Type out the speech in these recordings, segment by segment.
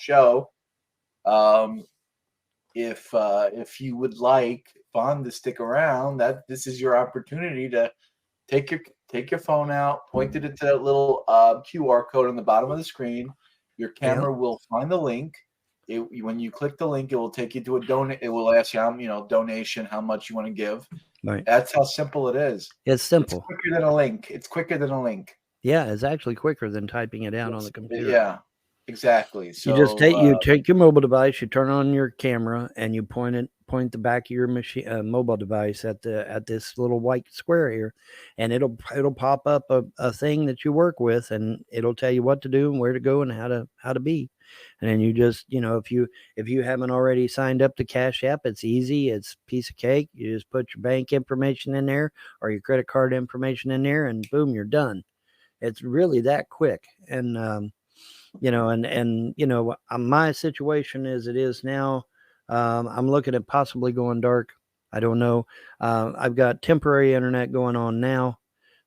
show. Um, if you would like Vaughn to stick around, that this is your opportunity to take your take your phone out, point it at that little QR code on the bottom of the screen. Your Yep. camera will find the link. When you click the link, it will take you to a donate. It will ask you, donation, how much you want to give. Right. That's how simple it is. It's simple. It's quicker than a link. It's quicker than a link. Yeah, it's actually quicker than typing it out on the computer. Yeah, exactly. So you just take your mobile device, you turn on your camera, and you point the back of your machine mobile device at this little white square here, and it'll pop up a thing that you work with, and it'll tell you what to do and where to go and how to be. And then you just, if you haven't already signed up to Cash App, it's easy. It's a piece of cake. You just put your bank information in there or your credit card information in there, and boom, you're done. It's really that quick. And my situation as it is now, I'm looking at possibly going dark. I don't know. I've got temporary internet going on now,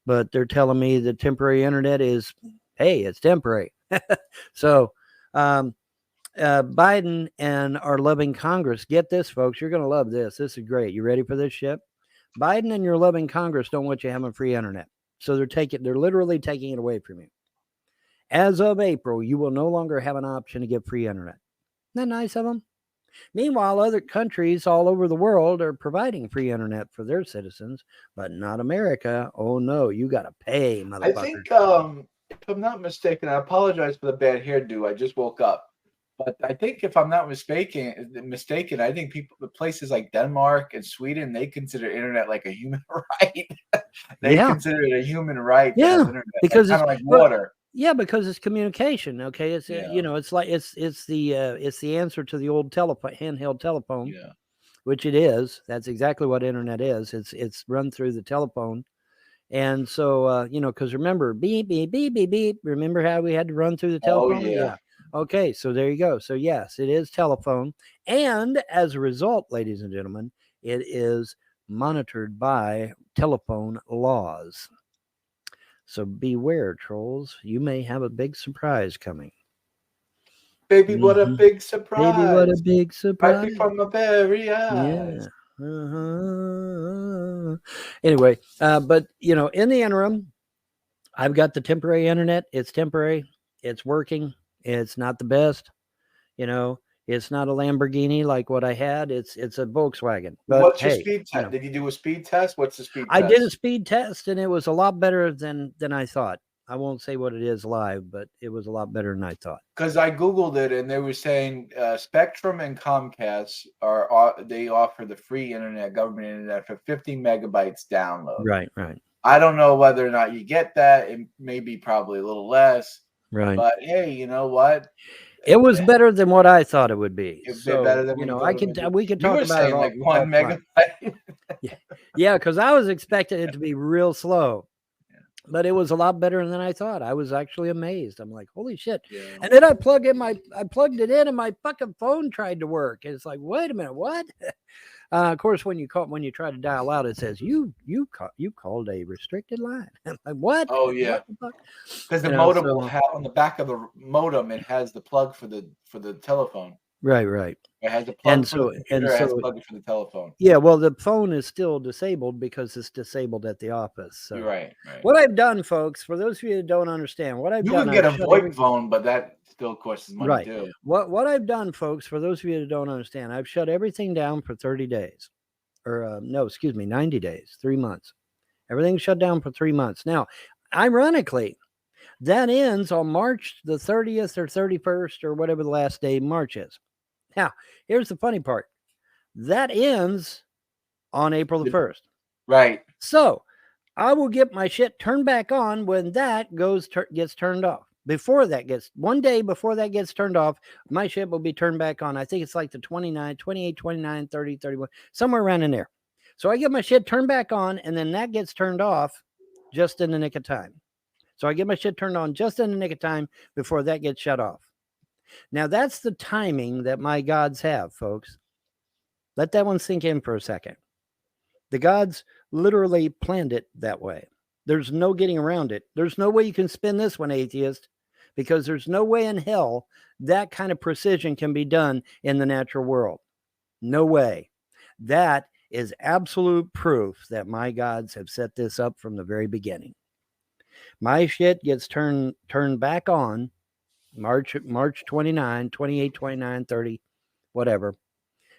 but they're telling me the temporary internet is, hey, it's temporary. So Biden and our loving Congress, get this, folks. You're going to love this. This is great. You ready for this shit? Biden and your loving Congress don't want you having free internet. So they're literally taking it away from you. As of April, you will no longer have an option to get free internet. Isn't that nice of them? Meanwhile, other countries all over the world are providing free internet for their citizens, but not America. Oh no, you got to pay, motherfucker. I think, if I'm not mistaken, I apologize for the bad hairdo. I just woke up. But I think if I'm not mistaken, I think places like Denmark and Sweden, they consider internet like a human right. They consider it a human right. Yeah, internet. Because it's kind of like water. Yeah, because it's communication. Okay, it's it's like it's the answer to the old handheld telephone. Yeah. Which it is. That's exactly what internet is. It's run through the telephone. And so, because remember, beep, beep, beep, beep, beep. Remember how we had to run through the telephone? Oh, yeah. Okay, so there you go. So, yes, it is telephone. And as a result, ladies and gentlemen, it is monitored by telephone laws. So beware, trolls. You may have a big surprise coming. Baby, what a big surprise. Baby, what a big surprise. Right from the very Yeah. eyes. Anyway, but in the interim, I've got the temporary internet. It's temporary. It's working. It's not the best. It's not a Lamborghini like what I had. It's a Volkswagen. But what's your speed test? Did you do a speed test? What's the speed test? I did a speed test, and it was a lot better than I thought. I won't say what it is live, but it was a lot better than I thought. Because I Googled it, and they were saying Spectrum and Comcast they offer the free internet, government internet, for 50 megabytes download. Right. I don't know whether or not you get that. It may be probably a little less. Right. But hey, you know what? It was better than what I thought it would be. It's better than we could talk about it all. Like 1 megabyte. Yeah, because I was expecting it to be real slow. But it was a lot better than I thought. I was actually amazed. I'm like, holy shit. Yeah. And then I plugged it in and my fucking phone tried to work. And it's like, wait a minute, what? Of course, when you try to dial out, it says you called a restricted line. I'm like, what? Oh yeah. Because the modem will have on the back of the modem, it has the plug for the telephone. Right. It has a plug for the computer, it has a plug for the telephone. Yeah, well, the phone is still disabled because it's disabled at the office. So. Right. What I've done, folks, for those of you that don't understand, you can get a VoIP phone, but that still costs money too. What I've done, folks, for those of you that don't understand, I've shut everything down for 30 days. Or 90 days, 3 months. Everything's shut down for 3 months. Now, ironically, that ends on March the 30th or 31st or whatever the last day of March is. Now, here's the funny part. That ends on April the 1st. Right. So, I will get my shit turned back on when that gets turned off. One day before that gets turned off, my shit will be turned back on. I think it's like the 29, 28, 29, 30, 31, somewhere around in there. So I get my shit turned back on, and then that gets turned off just in the nick of time. So I get my shit turned on just in the nick of time before that gets shut off. Now, that's the timing that my gods have, folks. Let that one sink in for a second. The gods literally planned it that way. There's no getting around it. There's no way you can spin this one, atheist, because there's no way in hell that kind of precision can be done in the natural world. No way. That is absolute proof that my gods have set this up from the very beginning. My shit gets turned back on March 29, 28, 29, 30, whatever.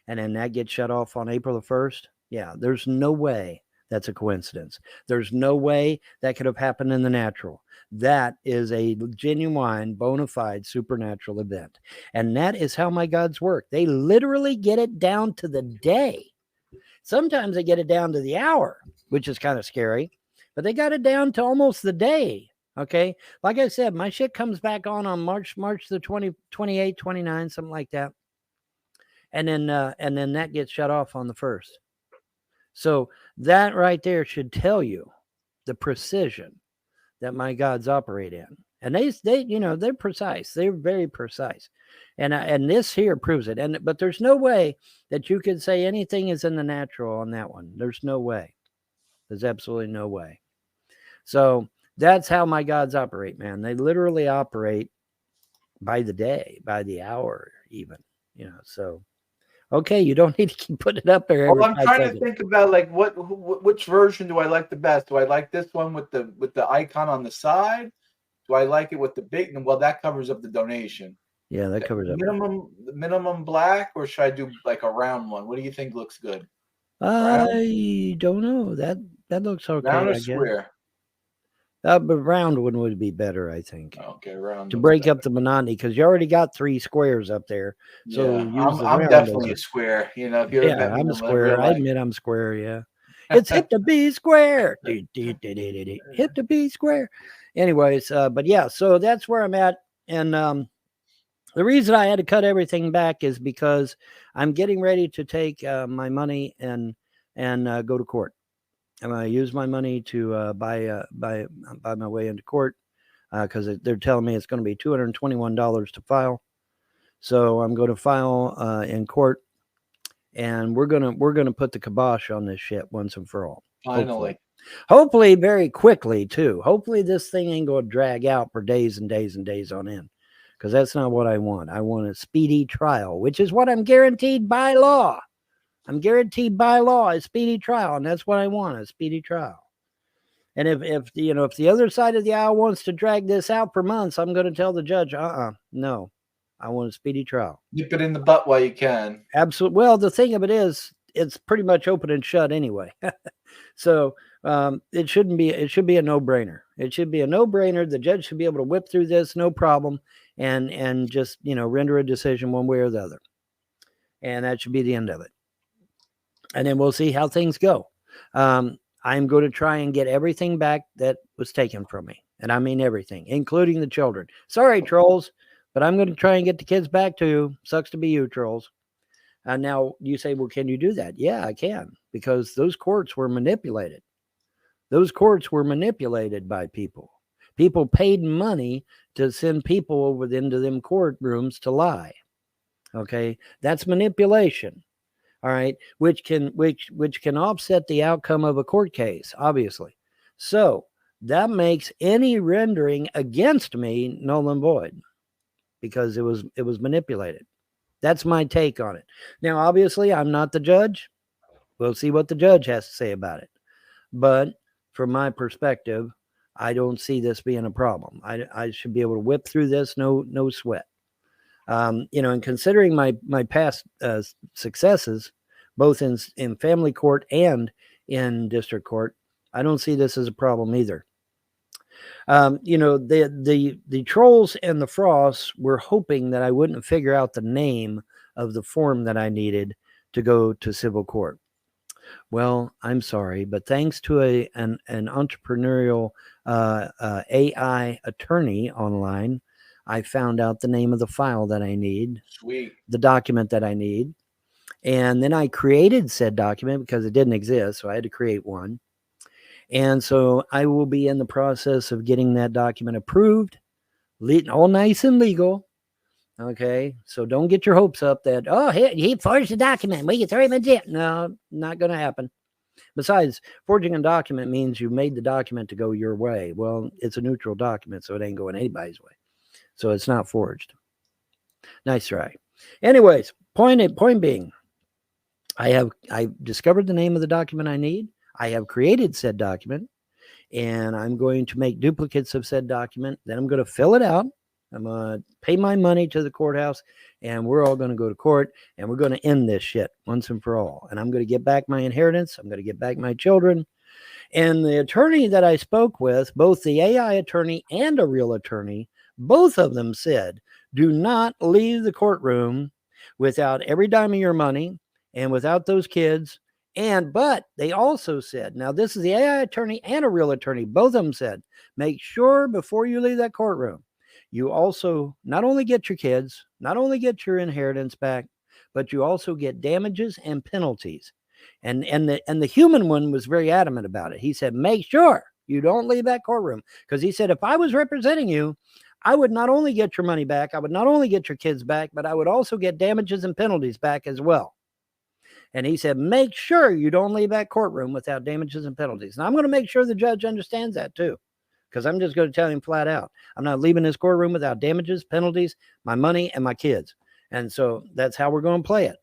And then that gets shut off on April the 1st. Yeah, there's no way that's a coincidence. There's no way that could have happened in the natural. That is a genuine, bona fide supernatural event. And that is how my gods work. They literally get it down to the day. Sometimes they get it down to the hour, which is kind of scary, but they got it down to almost the day. Okay. Like I said, my shit comes back on March the 28, 29, something like that. And then that gets shut off on the 1st. So that right there should tell you the precision that my gods operate in. And they they're precise. They're very precise. And this here proves it. But there's no way that you could say anything is in the natural on that one. There's no way. There's absolutely no way. So that's how my gods operate, man. They literally operate by the day, by the hour, even. So okay, you don't need to keep putting it up there. Well, I'm trying to think about like which version do I like the best? Do I like this one with the icon on the side? Do I like it with the big? Well, that covers up the donation. Yeah, that covers up. Minimum black, or should I do like a round one? What do you think looks good? I don't know. That looks okay. Round or square? But round one would be better, I think. Okay, round. To break up the monotony, because you already got 3 squares up there. So I'm definitely a square. If you're I'm a square. I admit I'm square. Yeah, it's hip to be square. Hip to be square. Anyways, but yeah, so that's where I'm at, and the reason I had to cut everything back is because I'm getting ready to take my money and go to court. I'm going to use my money to buy my way into court because they're telling me it's going to be $221 to file. So I'm going to file in court, and we're gonna put the kibosh on this shit once and for all. Finally. Hopefully very quickly too. Hopefully this thing ain't going to drag out for days and days and days on end, because that's not what I want. I want a speedy trial, which is what I'm guaranteed by law. I'm guaranteed by law a speedy trial, and that's what I want, a speedy trial. And if the other side of the aisle wants to drag this out for months, I'm going to tell the judge, no, I want a speedy trial. Nip it in the butt while you can. Absolutely. Well, the thing of it is, it's pretty much open and shut anyway. So it should be a no-brainer. It should be a no-brainer. The judge should be able to whip through this, no problem, and just render a decision one way or the other. And that should be the end of it. And then we'll see how things go. I'm going to try and get everything back that was taken from me. And I mean everything, including the children. Sorry, trolls, but I'm going to try and get the kids back too. Sucks to be you, trolls. Now you say, well, can you do that? Yeah, I can, because those courts were manipulated. Those courts were manipulated by people. People paid money to send people over into them courtrooms to lie. Okay, that's manipulation. All right, which can offset the outcome of a court case, obviously. So that makes any rendering against me null and void, because it was manipulated. That's my take on it. Now, obviously, I'm not the judge. We'll see what the judge has to say about it. But from my perspective, I don't see this being a problem. I should be able to whip through this, no sweat. And considering my past successes, both in family court and in district court, I don't see this as a problem either. The trolls and the frosts were hoping that I wouldn't figure out the name of the form that I needed to go to civil court. Well, I'm sorry, but thanks to an entrepreneurial AI attorney online, I found out the name of the file that I need. Sweet. The document that I need. And then I created said document because it didn't exist, so I had to create one. And so I will be in the process of getting that document approved, all nice and legal. Okay, so don't get your hopes up that, he forged a document, we can throw him in jail. No, not going to happen. Besides, forging a document means you made the document to go your way. Well, it's a neutral document, so it ain't going anybody's way. So it's not forged. Nice try. Anyways, point being, I discovered the name of the document I need. I have created said document, and I'm going to make duplicates of said document. Then I'm going to fill it out. I'm going to pay my money to the courthouse, and we're all going to go to court, and we're going to end this shit once and for all. And I'm going to get back my inheritance. I'm going to get back my children. And the attorney that I spoke with, both the AI attorney and a real attorney, both of them said, do not leave the courtroom without every dime of your money and without those kids. But they also said, now this is the AI attorney and a real attorney, both of them said, make sure before you leave that courtroom, you also not only get your kids, not only get your inheritance back, but you also get damages and penalties. And the human one was very adamant about it. He said, make sure you don't leave that courtroom. Because he said, if I was representing you, I would not only get your money back, I would not only get your kids back, but I would also get damages and penalties back as well. And he said, make sure you don't leave that courtroom without damages and penalties. And I'm going to make sure the judge understands that too, because I'm just going to tell him flat out, I'm not leaving this courtroom without damages, penalties, my money, and my kids. And so that's how we're going to play it.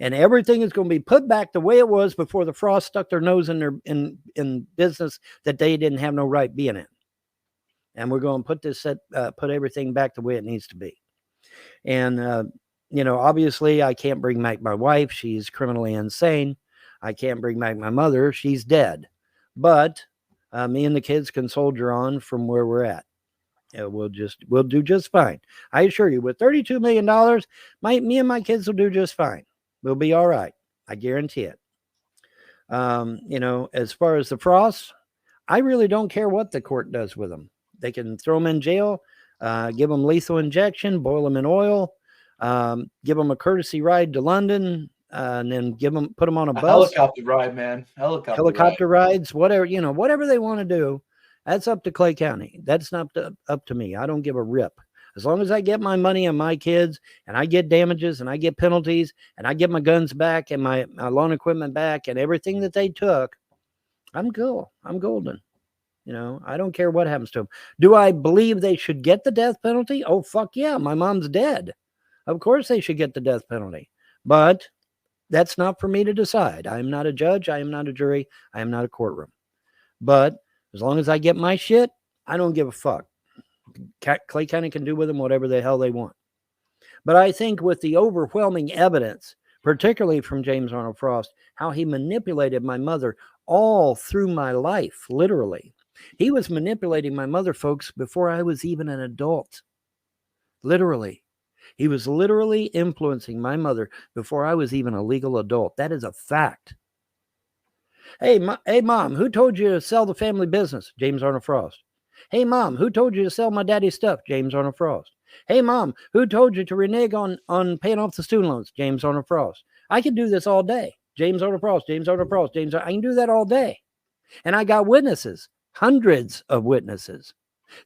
And everything is going to be put back the way it was before the Frost stuck their nose in their in business that they didn't have no right being in. And we're going to put everything back the way it needs to be. And obviously I can't bring back my wife. She's criminally insane. I can't bring back my mother. She's dead. But me and the kids can soldier on from where we're at. We'll do just fine. I assure you, with $32 million, me and my kids will do just fine. We'll be all right. I guarantee it. As far as the Frosts, I really don't care what the court does with them. They can throw them in jail, give them lethal injection, boil them in oil, give them a courtesy ride to London, and then put them on a bus. Helicopter ride, man. Helicopter rides, whatever they want to do. That's up to Clay County. That's not up to me. I don't give a rip. As long as I get my money and my kids, and I get damages, and I get penalties, and I get my guns back and my loan equipment back and everything that they took, I'm cool. I'm golden. I don't care what happens to them. Do I believe they should get the death penalty? Oh, fuck yeah. My mom's dead. Of course they should get the death penalty. But that's not for me to decide. I am not a judge. I am not a jury. I am not a courtroom. But as long as I get my shit, I don't give a fuck. Clay County can do with them whatever the hell they want. But I think with the overwhelming evidence, particularly from James Arnold Frost, how he manipulated my mother all through my life, literally. He was manipulating my mother, folks, before I was even an adult. Literally. He was literally influencing my mother before I was even a legal adult. That is a fact. Hey, Mom, who told you to sell the family business? James Arnold Frost. Hey, Mom, who told you to sell my daddy's stuff? James Arnold Frost. Hey, Mom, who told you to renege on paying off the student loans? James Arnold Frost. I can do this all day. James Arnold Frost, James Arnold Frost, I can do that all day. And I got witnesses, hundreds of witnesses.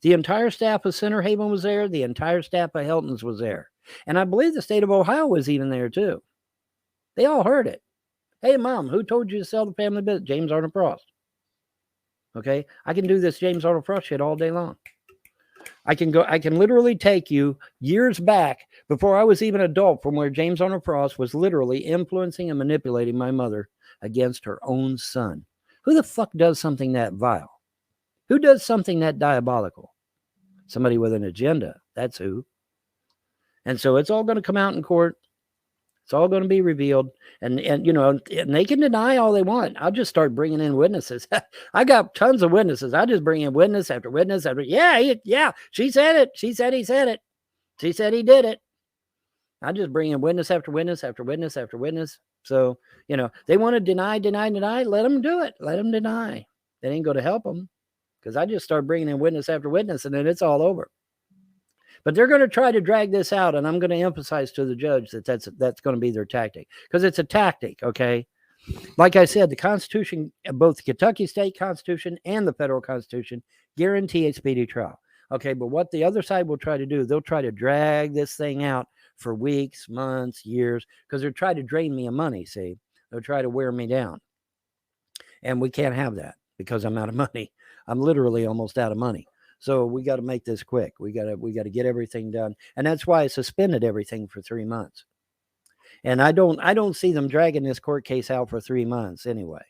The entire staff of Center Haven was there. The entire staff of Helton's was there. And I believe the state of Ohio was even there too. They all heard it. Hey, Mom, who told you to sell the family business? James Arnold Frost. Okay, I can do this James Arnold Frost shit all day long. I can literally take you years back before I was even an adult from where James Arnold Frost was literally influencing and manipulating my mother against her own son. Who the fuck does something that vile? Who does something that diabolical? Somebody with an agenda. That's who. And so it's all going to come out in court. It's all going to be revealed. And they can deny all they want. I'll just start bringing in witnesses. I got tons of witnesses. I just bring in witness after witness after. Yeah. She said it. She said he said it. She said he did it. I just bring in witness after witness after witness after witness. So, they want to deny. Let them do it. Let them deny. That ain't going to help them, because I just start bringing in witness after witness, and then it's all over. But they're going to try to drag this out, and I'm going to emphasize to the judge that that's going to be their tactic, because it's a tactic, okay? Like I said, the Constitution, both the Kentucky State Constitution and the federal Constitution, guarantee a speedy trial, okay? But what the other side will try to do, they'll try to drag this thing out for weeks, months, years, because they're trying to drain me of money, see? They'll try to wear me down. And we can't have that, because I'm out of money. I'm literally almost out of money. So we got to make this quick. We got to get everything done. And that's why I suspended everything for 3 months. And I don't see them dragging this court case out for 3 months anyway.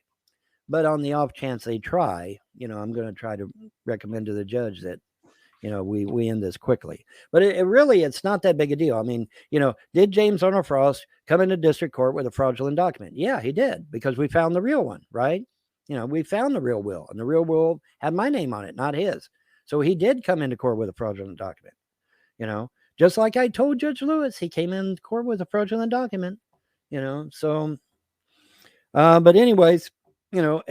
But on the off chance they try, I'm going to try to recommend to the judge that, we end this quickly. But it's not that big a deal. I mean, did James Arnold Frost come into district court with a fraudulent document? Yeah, he did, because we found the real one, right? We found the real will, and the real will had my name on it, not his. So he did come into court with a fraudulent document, just like I told Judge Lewis, he came in court with a fraudulent document, so, but anyways, and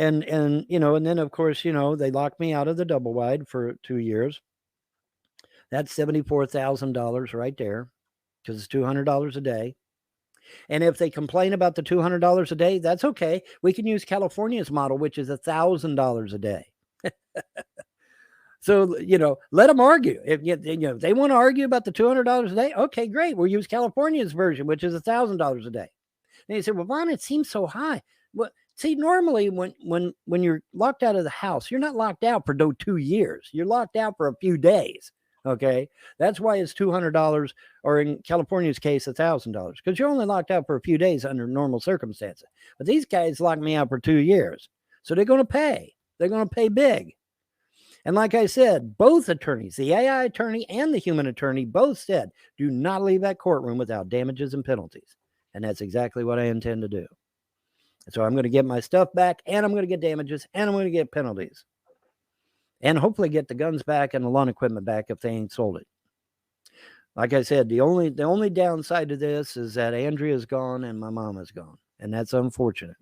then of course, they locked me out of the double wide for 2 years. That's $74,000 right there, because it's $200 a day. And if they complain about the $200 a day, that's okay. We can use California's model, which is $1,000 a day. So, let them argue. If they want to argue about the $200 a day, okay, great. We'll use California's version, which is $1,000 a day. And you say, well, Vaughn, it seems so high. Well, see, normally when you're locked out of the house, you're not locked out for 2 years. You're locked out for a few days. Okay, that's why it's $200, or in California's case, $1,000, because you're only locked out for a few days under normal circumstances. But these guys locked me out for 2 years, so they're going to pay. They're going to pay big. And like I said, both attorneys, the AI attorney and the human attorney, both said, do not leave that courtroom without damages and penalties. And that's exactly what I intend to do. So I'm going to get my stuff back, and I'm going to get damages, and I'm going to get penalties. And hopefully get the guns back and the lawn equipment back if they ain't sold it. Like I said, the only downside to this is that Andrea's gone and my mom is gone. And that's unfortunate.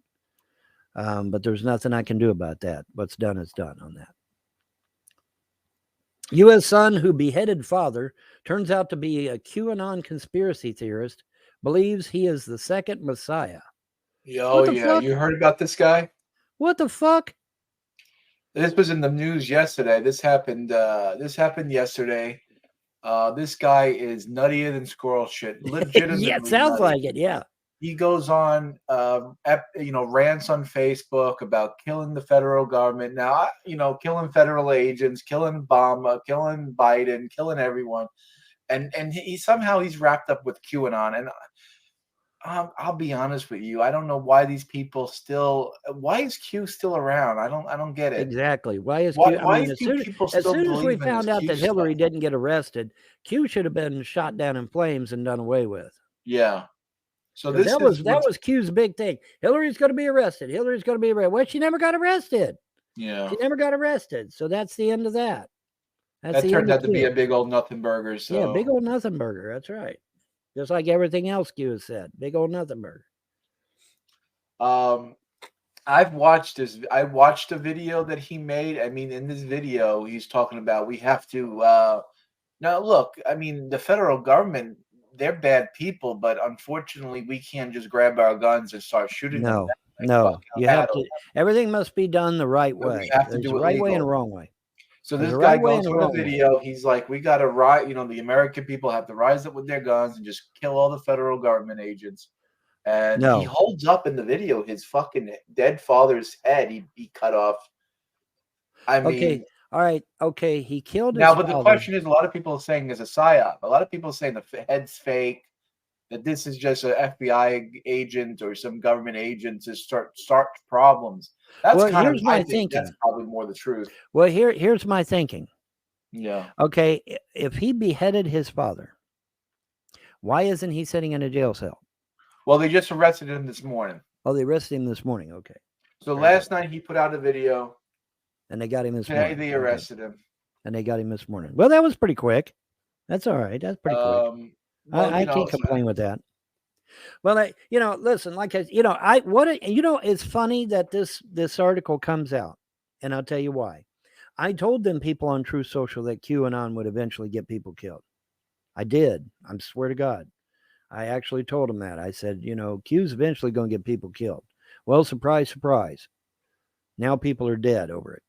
But there's nothing I can do about that. What's done is done on that. U.S. son who beheaded father turns out to be a QAnon conspiracy theorist, believes he is the second Messiah. Oh, yeah. Fuck? You heard about this guy? What the fuck? This was in the news yesterday. This happened yesterday. This guy is nuttier than squirrel shit. Legitimately. Yeah, it sounds like it. Yeah. He goes on, rants on Facebook about killing the federal government. Now, killing federal agents, killing Obama, killing Biden, killing everyone, and he's wrapped up with QAnon. And I'll be honest with you. I don't know why these people why is Q still around? I don't get it. Exactly. Why is Q? As soon as we found out that Hillary didn't get arrested, Q should have been shot down in flames and done away with. Yeah. So that was Q's big thing. Hillary's going to be arrested. Hillary's going to be arrested. Well, she never got arrested. Yeah. She never got arrested. So that's the end of that. That turned out to be a big old nothing burger. So. Yeah, big old nothing burger. That's right. Just like everything else Q has said. Big old nothing burger. I watched a video that he made. I mean, in this video, he's talking about we have to now look, I mean, the federal government, they're bad people, but unfortunately we can't just grab our guns and start shooting them. No. You have to, everything must be done the right way. There's a right way and a wrong way. So this guy goes on the video. He's like, we got to rise. The American people have to rise up with their guns and just kill all the federal government agents. And he holds up in the video his fucking dead father's head. He cut off. I mean, all right. Okay. He killed his now, but the question is, a lot of people are saying it's a psyop. A lot of people are saying the head's fake, that this is just an FBI agent or some government agent to start problems. That's kind of my thinking. That's probably more the truth. Well, here's my thinking. Yeah. Okay. If he beheaded his father, why isn't he sitting in a jail cell? Well, they just arrested him this morning. Oh, they arrested him this morning. Okay. So last night he put out a video. And they got him this morning. They arrested him. And they got him this morning. Well, that was pretty quick. That's all right. That's pretty quick. Well, I can't complain with that. Well, listen, like it's funny that this article comes out, and I'll tell you why. I told them people on Truth Social that QAnon would eventually get people killed. I did. I swear to God. I actually told them that. I said, Q's eventually going to get people killed. Well, surprise, surprise. Now people are dead over it.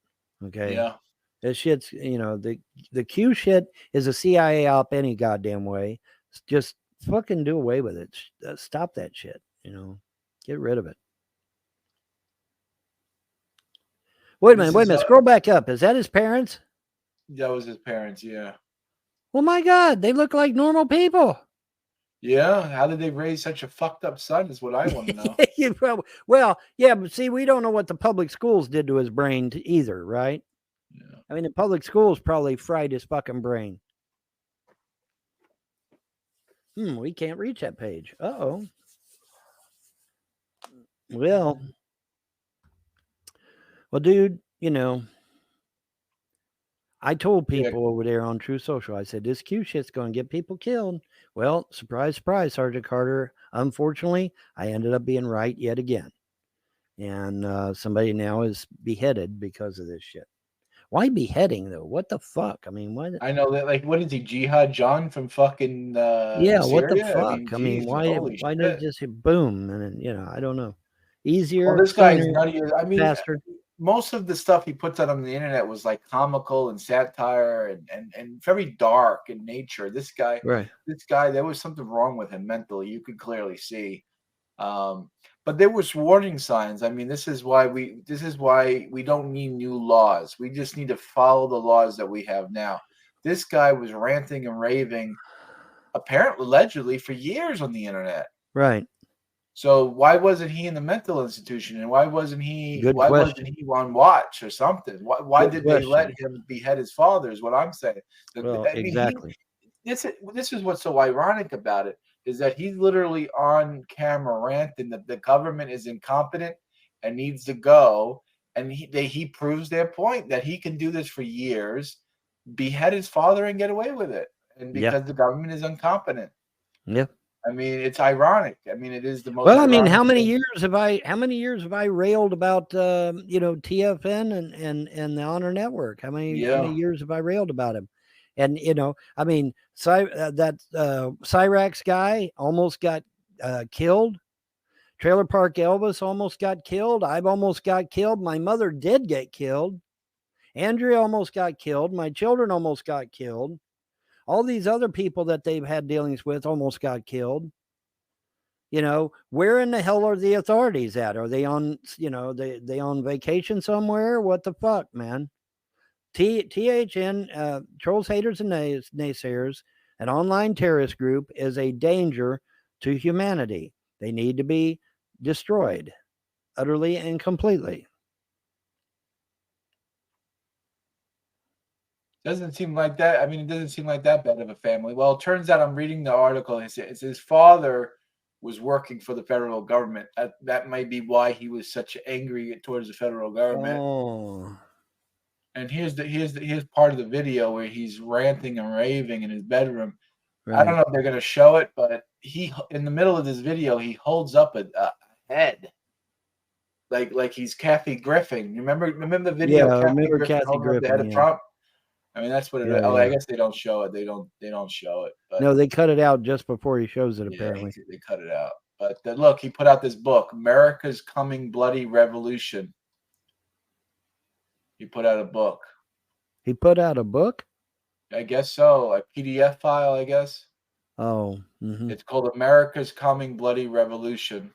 Okay. Yeah. This shit's, the Q shit is a CIA op any goddamn way. Just fucking do away with it. Stop that shit. Get rid of it. Wait a minute. Scroll back up. Is that his parents? That was his parents. Yeah. Well, my God, they look like normal people. Yeah. How did they raise such a fucked up son? Is what I want to know. Well, yeah, but see, we don't know what the public schools did to his brain either, right? Yeah. I mean, the public schools probably fried his fucking brain. We can't reach that page. Uh-oh. Well, dude, I told people over there on True Social, I said, this Q shit's going to get people killed. Well, surprise, surprise, Sergeant Carter. Unfortunately, I ended up being right yet again. And somebody now is beheaded because of this shit. Why beheading, though? What the fuck? I mean, why? I know that, like, what is he, Jihad John from fucking Yeah, Syria? what the fuck? I mean, why shit. does it just hit boom? And, I don't know. Easier. Well, this guy's nutty. I mean, faster. Most of the stuff he puts out on the internet was like comical and satire and very dark in nature. This guy, there was something wrong with him mentally. You could clearly see. But there was warning signs. I mean, this is why we don't need new laws. We just need to follow the laws that we have now. This guy was ranting and raving, apparently, allegedly, for years on the internet. Right. So why wasn't he in the mental institution, and why wasn't he on watch or something? Why did they let him behead his father? Is what I'm saying. Well, exactly. This is what's so ironic about it, is that he's literally on camera ranting that the government is incompetent and needs to go, and he proves their point that he can do this for years, behead his father and get away with it, and because the government is incompetent. Yeah. I mean, it's ironic. I mean, it is the most. Well, I mean, how many years have I railed about TFN and the Honor Network? How many years have I railed about him? And I mean, Cyrax guy almost got killed. Trailer Park Elvis almost got killed. I've almost got killed. My mother did get killed. Andrea almost got killed. My children almost got killed. All these other people that they've had dealings with almost got killed. Where in the hell are the authorities at? Are they on, they on vacation somewhere? What the fuck, man? THN, Trolls, Haters, and Naysayers, an online terrorist group, is a danger to humanity. They need to be destroyed utterly and completely. Doesn't seem like that. I mean, it doesn't seem like that bad of a family. Well, it turns out I'm reading the article. It's his father was working for the federal government. That might be why he was such angry towards the federal government. Oh. And here's part of the video where he's ranting and raving in his bedroom. Right. I don't know if they're going to show it, but he, in the middle of this video, he holds up a head. Like he's Kathy Griffin. You remember the video? Yeah, I remember Kathy Griffin. The head of Trump. I mean, that's what it is. Oh, I guess they don't show it. They don't show it. But, no, they cut it out just before he shows it, apparently. They cut it out. But look, he put out this book, America's Coming Bloody Revolution. He put out a book. He put out a book? I guess so. A PDF file, I guess. Oh. Mm-hmm. It's called America's Coming Bloody Revolution.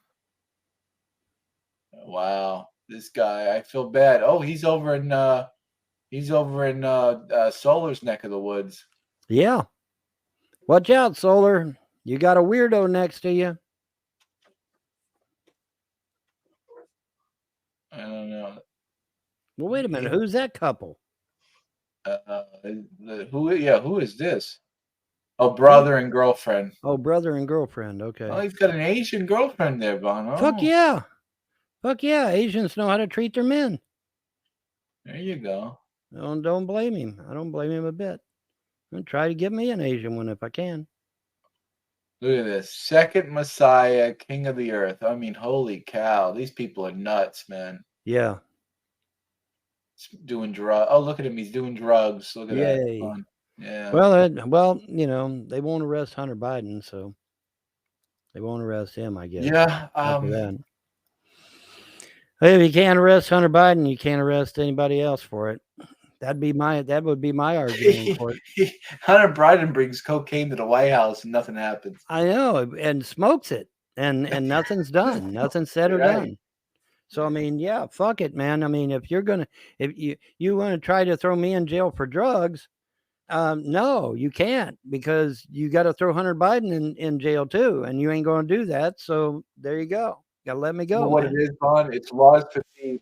Wow. This guy, I feel bad. Oh, he's over in Solar's neck of the woods. Yeah. Watch out, Solar. You got a weirdo next to you. I don't know. Well, wait a minute. Who's that couple? Who is this? Oh, brother and girlfriend. Oh, brother and girlfriend. Okay. Oh, he's got an Asian girlfriend there, Bon. Oh. Fuck yeah. Fuck yeah. Asians know how to treat their men. There you go. Don't blame him. I don't blame him a bit. I'll try to get me an Asian one if I can. Look at this. Second Messiah, King of the Earth. I mean, holy cow. These people are nuts, man. Yeah. Doing drugs. Oh, look at him. He's doing drugs. Look at that. Yeah. Well, they won't arrest Hunter Biden, so they won't arrest him, I guess. Yeah. If you can't arrest Hunter Biden, you can't arrest anybody else for it. That would be my argument for it. Hunter Biden brings cocaine to the White House and nothing happens. I know, and smokes it, and nothing's done. Nothing's said or done. So I mean, yeah, fuck it, man. I mean, if you want to try to throw me in jail for drugs, no, you can't, because you got to throw Hunter Biden in jail too, and you ain't going to do that. So there you go. Got to let me You know go, what it man. is, Vaughn? It's laws for thee.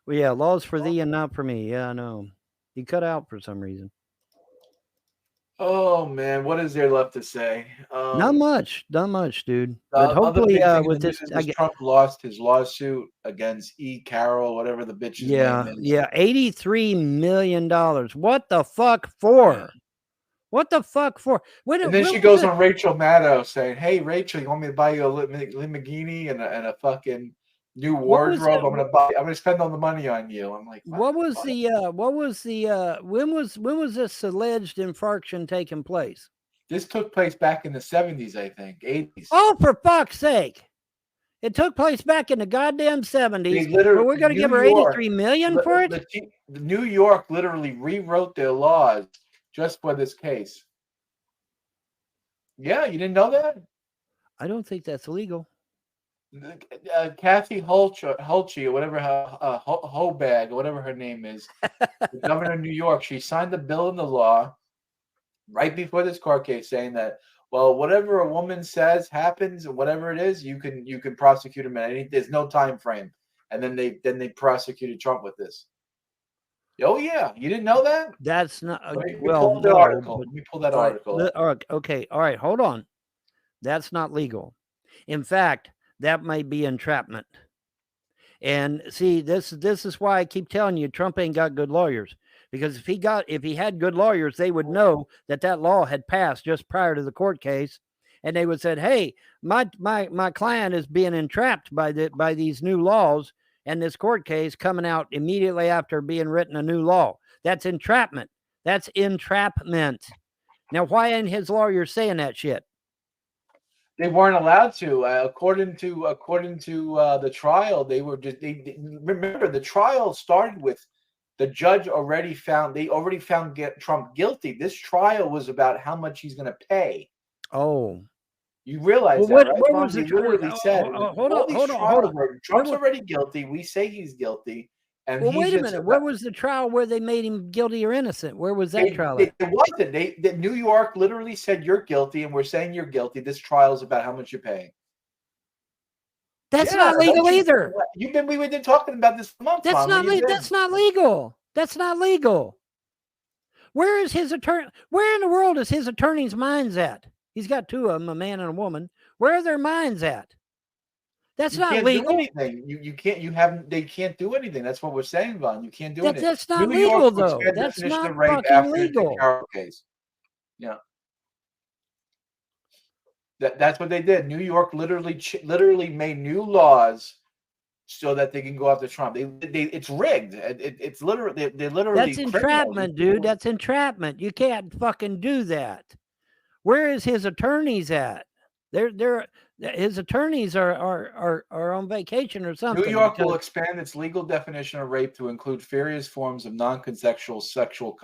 Well, yeah, laws for thee and not for me. Yeah, I know. You cut out for some reason. Oh man, what is there left to say? Not much, dude. The But other hopefully, big thing in the with news this, is Trump lost his lawsuit against E. Carroll, whatever the bitch's name is. yeah, $83 million. What the fuck Yeah. for? What the fuck for? And then she goes on Rachel Maddow saying, "Hey, Rachel, you want me to buy you a Lamborghini and a fucking new wardrobe? I'm gonna spend all the money on you." I'm like, when was this alleged infraction taking place? This took place back in the 70s, I think, 80s. Oh, for fuck's sake! It took place back in the goddamn 70s. But we're going to give her $83 million for it? New York literally rewrote their laws just for this case. Yeah, you didn't know that? I don't think that's legal. Kathy Hochul, or whatever Hobag, or whatever her name is, the governor of New York, she signed the bill into law right before this court case, saying that, well, whatever a woman says happens, or whatever it is, you can prosecute him at any. There's no time frame. And then they prosecuted Trump with this. Oh yeah, you didn't know that? That's not Let me well. pull the article. But, Let me pull that article. Okay, all right, hold on. That's not legal. In fact, that might be entrapment. And see, this is why I keep telling you, Trump ain't got good lawyers. Because if he had good lawyers, they would know that law had passed just prior to the court case, and they would said, "Hey, my client is being entrapped by these new laws, and this court case coming out immediately after being written a new law. That's entrapment. That's entrapment." Now, why ain't his lawyer saying that shit? They weren't allowed to, according to the trial. They were just remember the trial started with the judge already found Trump guilty. This trial was about how much he's going to pay. Oh, you realize that, right? What was the literally said? Hold on. Trump's already guilty. We say he's guilty. And well, wait a minute. Where was the trial where they made him guilty or innocent? Where was that trial? It wasn't. New York literally said you're guilty, and we're saying you're guilty. This trial is about how much you're paying. That's not legal either. We've been talking about this for months. That's not legal. That's not legal. Where is his attorney? Where in the world is his attorney's minds at? He's got two of them, a man and a woman. Where are their minds at? That's not legal. You can't. They can't do anything. That's what we're saying, Vaughn. You can't do anything. That's not legal, though. That's not fucking legal. Yeah. That's what they did. New York literally made new laws so that they can go after Trump. It's rigged. It's literally they literally. That's entrapment, dude. That's entrapment. You can't fucking do that. Where is his attorneys at? His attorneys are on vacation or something. New York will expand its legal definition of rape to include various forms of non-consensual sexual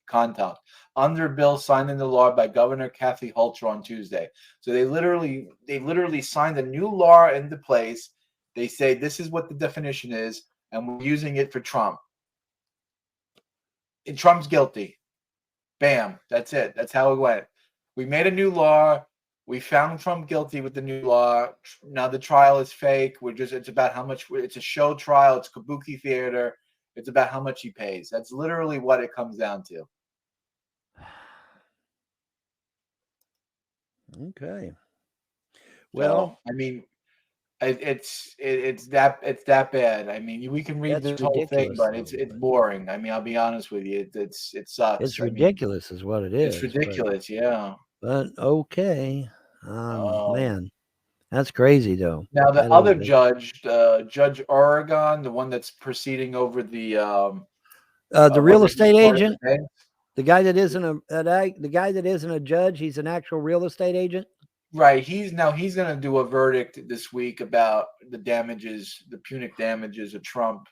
contact under bill signed into law by Governor Kathy Hochul on Tuesday. So they literally signed a new law into place. They say this is what the definition is, and we're using it for Trump. And Trump's guilty. Bam. That's it. That's how it went. We made a new law. We found Trump guilty with the new law. Now the trial is fake. It's about how much. It's a show trial. It's kabuki theater. It's about how much he pays. That's literally what it comes down to. Okay. Well, I mean, it's that bad. I mean, we can read this whole thing, but it's boring. I mean, I'll be honest with you. It sucks. It's ridiculous, is what it is. It's ridiculous, yeah. But okay, man, that's crazy though. Now the other judge, Judge Oregon, the one that's proceeding over the real estate agent, the guy that isn't a judge, he's an actual real estate agent. Right. He's going to do a verdict this week about the punic damages of Trump.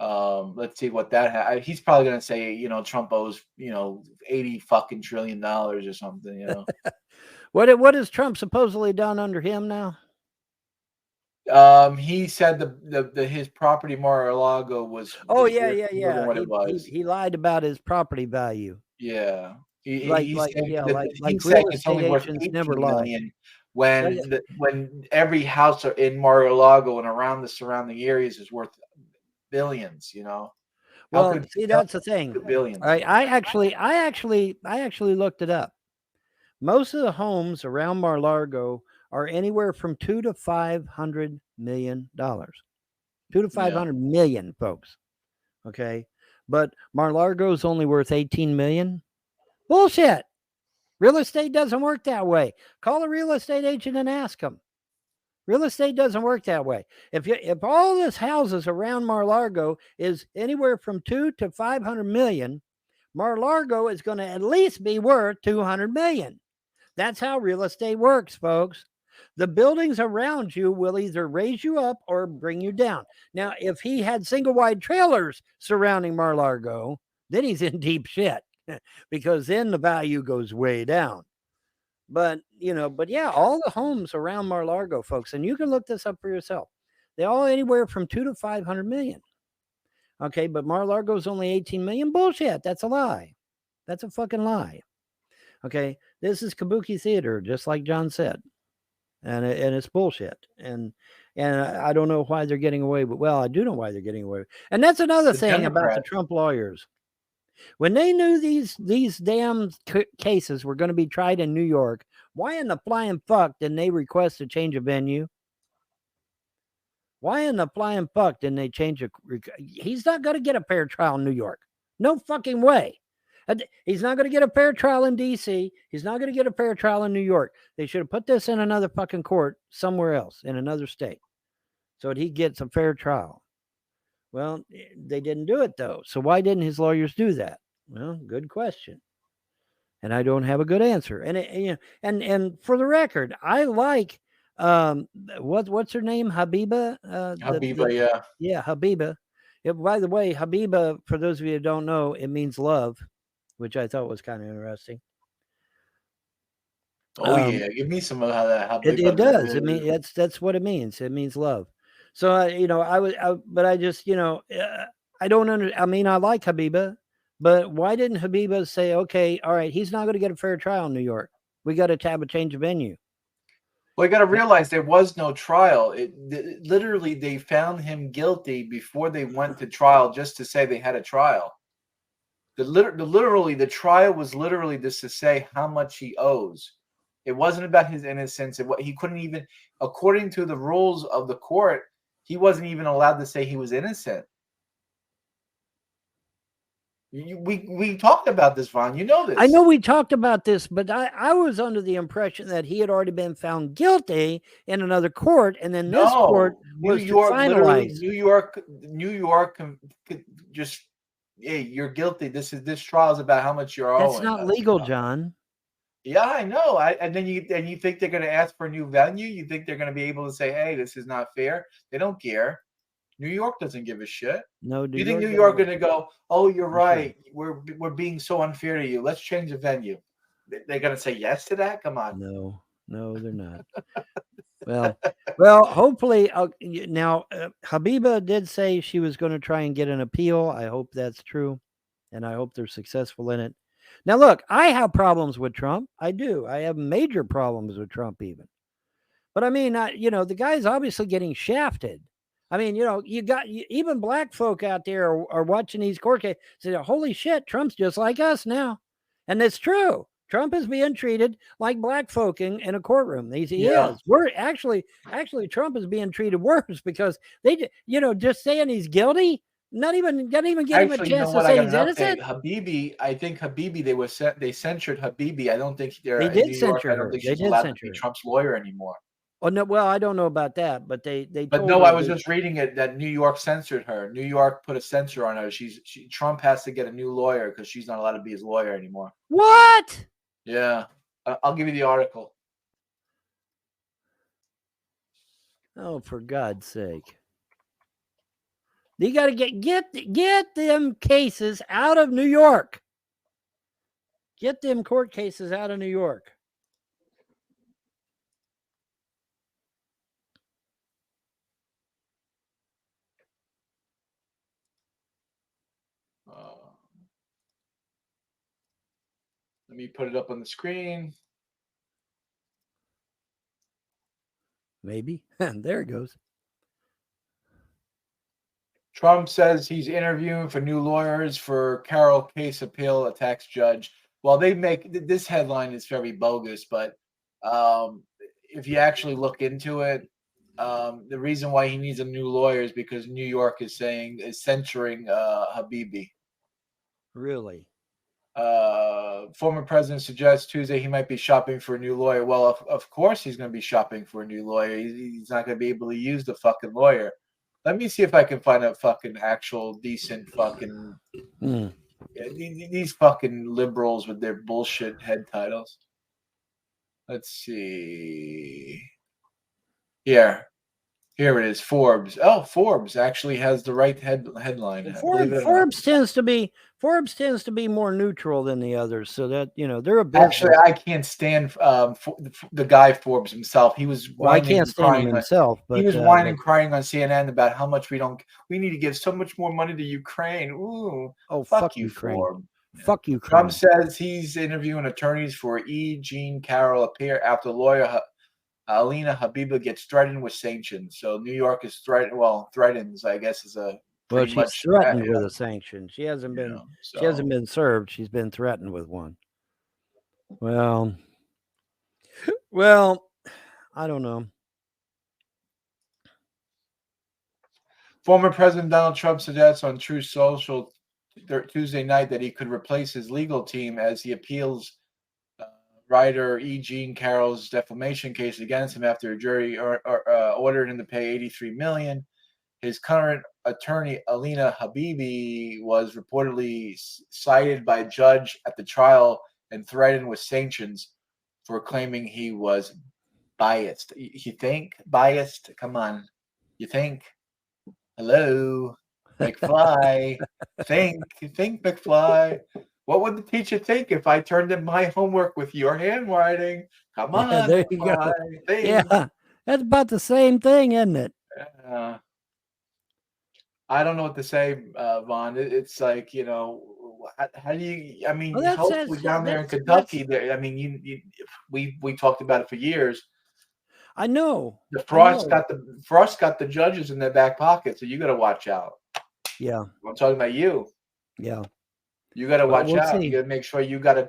Let's see what that he's probably going to say, Trump owes, $80 fucking trillion or something, What has Trump supposedly done under him now? He said the his property Mar-a-Lago was Oh was yeah, worth yeah, more than yeah. what He it he was. he lied about his property value. Yeah. He Like said yeah, that like he's saying real it's estate only worth agents never 18 lie. million Yeah, yeah. when every house in Mar-a-Lago and around the surrounding areas is worth billions, you know? Well, see, How that's the thing. billions? I actually looked it up. Most of the homes around Mar-Largo are anywhere from $2 to $500 million. 2 to 500 million, folks. Okay, but Mar-Largo is only worth 18 million. Bullshit. Real estate doesn't work that way. Call a real estate agent and ask them. Real estate doesn't work that way. If all this houses around Mar-Largo is anywhere from 2 to 500 million, Mar-Largo is going to at least be worth 200 million. That's how real estate works, folks. The buildings around you will either raise you up or bring you down. Now, if he had single wide trailers surrounding Mar-Largo, then he's in deep shit because then the value goes way down. But, yeah, all the homes around Mar-Largo, folks, and you can look this up for yourself. They're all anywhere from 2 to 500 million. Okay, but Mar-Largo's only 18 million. Bullshit. That's a lie. That's a fucking lie. Okay, this is Kabuki theater, just like John said, and it's bullshit. And I don't know why they're getting away, but well, I do know why they're getting away. And that's another The thing about the Democrats. Trump lawyers. When they knew these damn cases were going to be tried in New York, why in the flying fuck didn't they request a change of venue? Why in the flying fuck didn't they change a? He's not going to get a fair trial in New York. No fucking way. He's not going to get a fair trial in D.C. He's not going to get a fair trial in New York. They should have put this in another fucking court somewhere else in another state so that he gets a fair trial. Well, they didn't do it though. So why didn't his lawyers do that? Well, good question. And I don't have a good answer. And for the record, I like what's her name? Habiba? Habiba, yeah. Yeah, Habiba. By the way, Habiba, for those of you who don't know, it means love, which I thought was kind of interesting. Oh yeah, give me some of how big It does. I mean, that's what it means. It means love. So but I just I don't I mean, I like Habiba, but why didn't Habiba say, okay, all right, he's not going to get a fair trial in New York. We got to have a change of venue. Well, you got to realize there was no trial. Literally, they found him guilty before they went to trial, just to say they had a trial. The trial was literally just to say how much he owes. It wasn't about his innocence. He couldn't even, according to the rules of the court, he wasn't even allowed to say he was innocent. We talked about this, Vaughn. You know this. I know we talked about this, but I was under the impression that he had already been found guilty in another court, and then this court was to finalize. New York, just hey, you're guilty. This trial is about how much you're owing. That's not legal, John. Yeah, I know. And then you think they're going to ask for a new venue? You think they're going to be able to say, "Hey, this is not fair"? They don't care. New York doesn't give a shit. No, you think New York going to go, "Oh, you're right. We're being so unfair to you. Let's change the venue." They're going to say yes to that? Come on. No, they're not. well, hopefully. Now, Habiba did say she was going to try and get an appeal. I hope that's true, and I hope they're successful in it. Now, look, I have problems with Trump. I do. I have major problems with Trump, even. But I mean, the guy's obviously getting shafted. I mean, you got even black folk out there are watching these court cases. Say, holy shit, Trump's just like us now, and it's true. Trump is being treated like black folk in a courtroom. He is. We're actually Trump is being treated worse because they, just saying he's guilty. Not even get him a chance to say he's innocent. Habibi, I think Habibi, they censured Habibi. I don't think they did censure her. I don't think she's allowed to be Trump's lawyer anymore. Oh no, well, I don't know about that, but they. But no, I was just reading it that New York censored her. New York put a censor on her. Trump has to get a new lawyer because she's not allowed to be his lawyer anymore. What? Yeah, I'll give you the article. Oh, for God's sake! You got to get them cases out of New York. Get them court cases out of New York. me put it up on the screen. Maybe. There it goes. Trump says he's interviewing for new lawyers for Carroll case appeal, a tax judge. Well, they make this headline is very bogus, but if you actually look into it, the reason why he needs a new lawyer is because New York is censoring Habibi. Really? Former president suggests Tuesday he might be shopping for a new lawyer. Well, of course he's going to be shopping for a new lawyer. He's not going to be able to use the fucking lawyer. Let me see if I can find a fucking actual decent fucking these fucking liberals with their bullshit head titles. Let's see. Here it is. Forbes. Oh, Forbes actually has the right headline. Forbes tends to be more neutral than the others, so that they're a business. Actually, I can't stand the guy Forbes himself. He was I can't stand him himself, but he was whining and crying on CNN about how much we need to give so much more money to Ukraine. Ooh, fuck you, Ukraine. Forbes. Fuck Ukraine. Trump says he's interviewing attorneys for Jean Carroll appear after lawyer Alina Habiba gets threatened with sanctions. So New York is threatens, I guess, is a she's threatened with a sanction. She hasn't been she hasn't been served. She's been threatened with one. Well, I don't know. Former President Donald Trump suggests on Truth Social Tuesday night that he could replace his legal team as he appeals writer Jean Carroll's defamation case against him after a jury ordered him to pay $83 million. His current attorney, Alina Habibi, was reportedly cited by a judge at the trial and threatened with sanctions for claiming he was biased. You think? Biased? Come on. You think? Hello? McFly. think, McFly. What would the teacher think if I turned in my homework with your handwriting? Come on, there you go. Yeah, that's about the same thing, isn't it? I don't know what to say, Vaughn. It's like, how do you? I mean, hopefully down there in Kentucky, we talked about it for years. I know. The Frost got the judges in their back pocket, so you got to watch out. Yeah, I'm talking about you. Yeah. You got to watch out. You got to make sure you got a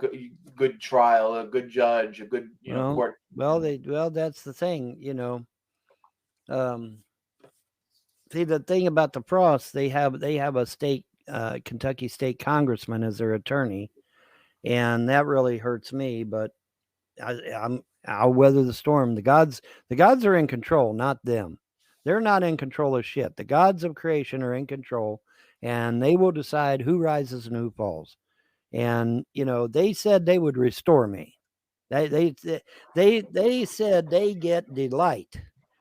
good trial, a good judge, a good court. Well, that's the thing, See, the thing about the Frost, they have a state, Kentucky state congressman as their attorney, and that really hurts me. But I'll weather the storm. The gods are in control, not them. They're not in control of shit. The gods of creation are in control, and they will decide who rises and who falls. And they said they would restore me. They said they get delight